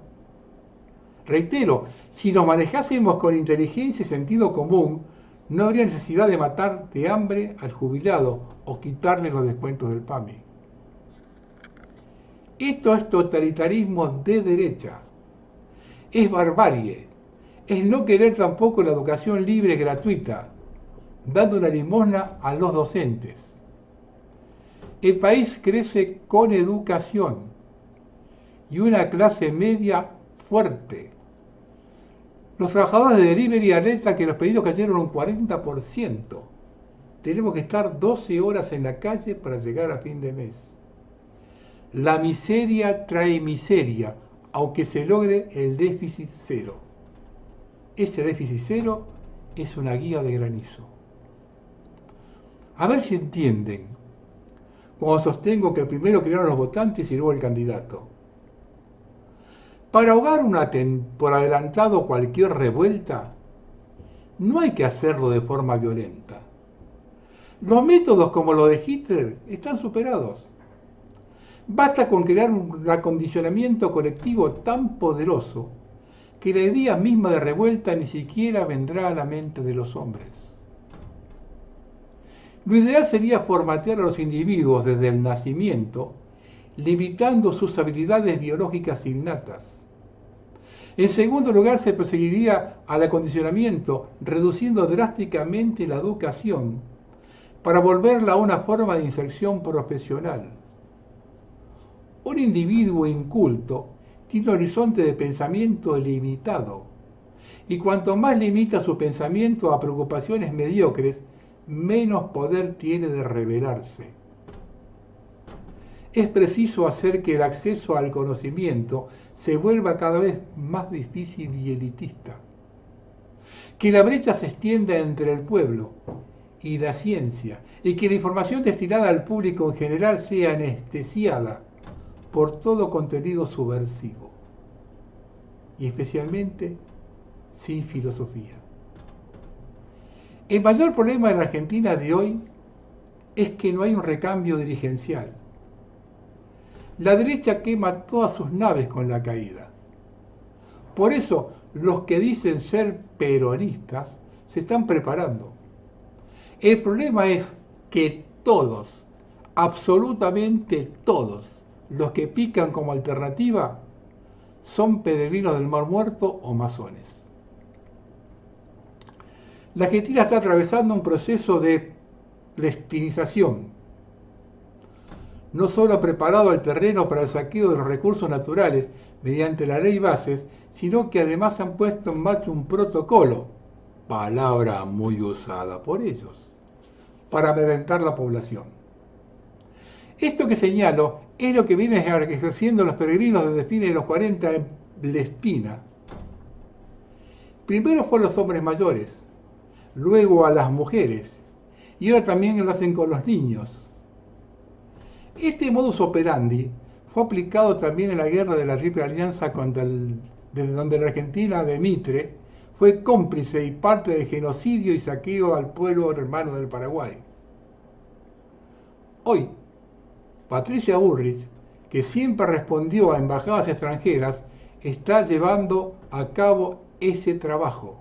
Reitero, si nos manejásemos con inteligencia y sentido común, no habría necesidad de matar de hambre al jubilado o quitarle los descuentos del PAMI. Esto es totalitarismo de derecha. Es barbarie. Es no querer tampoco la educación libre y gratuita, dando una limosna a los docentes. El país crece con educación y una clase media fuerte. Los trabajadores de delivery alertan que los pedidos cayeron un 40%. Tenemos que estar 12 horas en la calle para llegar a fin de mes. La miseria trae miseria, aunque se logre el déficit cero. Ese déficit cero es una guía de granizo. A ver si entienden, cuando sostengo que primero crearon los votantes y luego el candidato. Para ahogar por adelantado cualquier revuelta, no hay que hacerlo de forma violenta. Los métodos como los de Hitler están superados. Basta con crear un acondicionamiento colectivo tan poderoso que la idea misma de revuelta ni siquiera vendrá a la mente de los hombres. Lo ideal sería formatear a los individuos desde el nacimiento, limitando sus habilidades biológicas innatas. En segundo lugar, se perseguiría al acondicionamiento, reduciendo drásticamente la educación, para volverla a una forma de inserción profesional. Un individuo inculto tiene un horizonte de pensamiento limitado, y cuanto más limita su pensamiento a preocupaciones mediocres, menos poder tiene de rebelarse. Es preciso hacer que el acceso al conocimiento se vuelva cada vez más difícil y elitista, que la brecha se extienda entre el pueblo y la ciencia, y que la información destinada al público en general sea anestesiada por todo contenido subversivo, y especialmente sin filosofía. El mayor problema de la Argentina de hoy es que no hay un recambio dirigencial. La derecha quema todas sus naves con la caída. Por eso, los que dicen ser peronistas se están preparando. El problema es que todos, absolutamente todos, los que pican como alternativa son peregrinos del Mar Muerto o masones. La Argentina está atravesando un proceso de lespinización. No solo ha preparado el terreno para el saqueo de los recursos naturales mediante la ley Bases, sino que además han puesto en marcha un protocolo, palabra muy usada por ellos, para amedrentar la población. Esto que señalo es lo que vienen ejerciendo los peregrinos desde fines de los 40 en La Espina. Primero fueron los hombres mayores, luego a las mujeres, y ahora también lo hacen con los niños. Este modus operandi fue aplicado también en la guerra de la Triple Alianza desde donde la Argentina de Mitre fue cómplice y parte del genocidio y saqueo al pueblo hermano del Paraguay. Hoy, Patricia Bullrich, que siempre respondió a embajadas extranjeras, está llevando a cabo ese trabajo.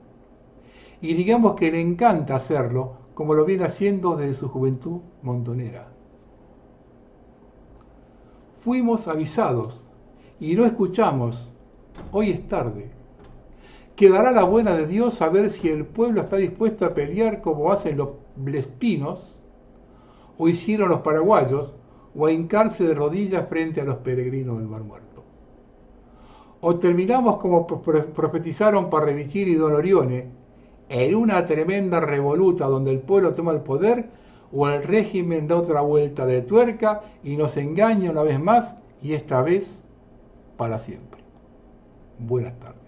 Y digamos que le encanta hacerlo, como lo viene haciendo desde su juventud montonera. Fuimos avisados y no escuchamos. Hoy es tarde. Quedará la buena de Dios saber si el pueblo está dispuesto a pelear como hacen los blespinos, o hicieron los paraguayos, o a hincarse de rodillas frente a los peregrinos del Mar Muerto. O terminamos como profetizaron Parrevichir y Don Orione, en una tremenda revoluta donde el pueblo toma el poder, o el régimen da otra vuelta de tuerca y nos engaña una vez más, y esta vez para siempre. Buenas tardes.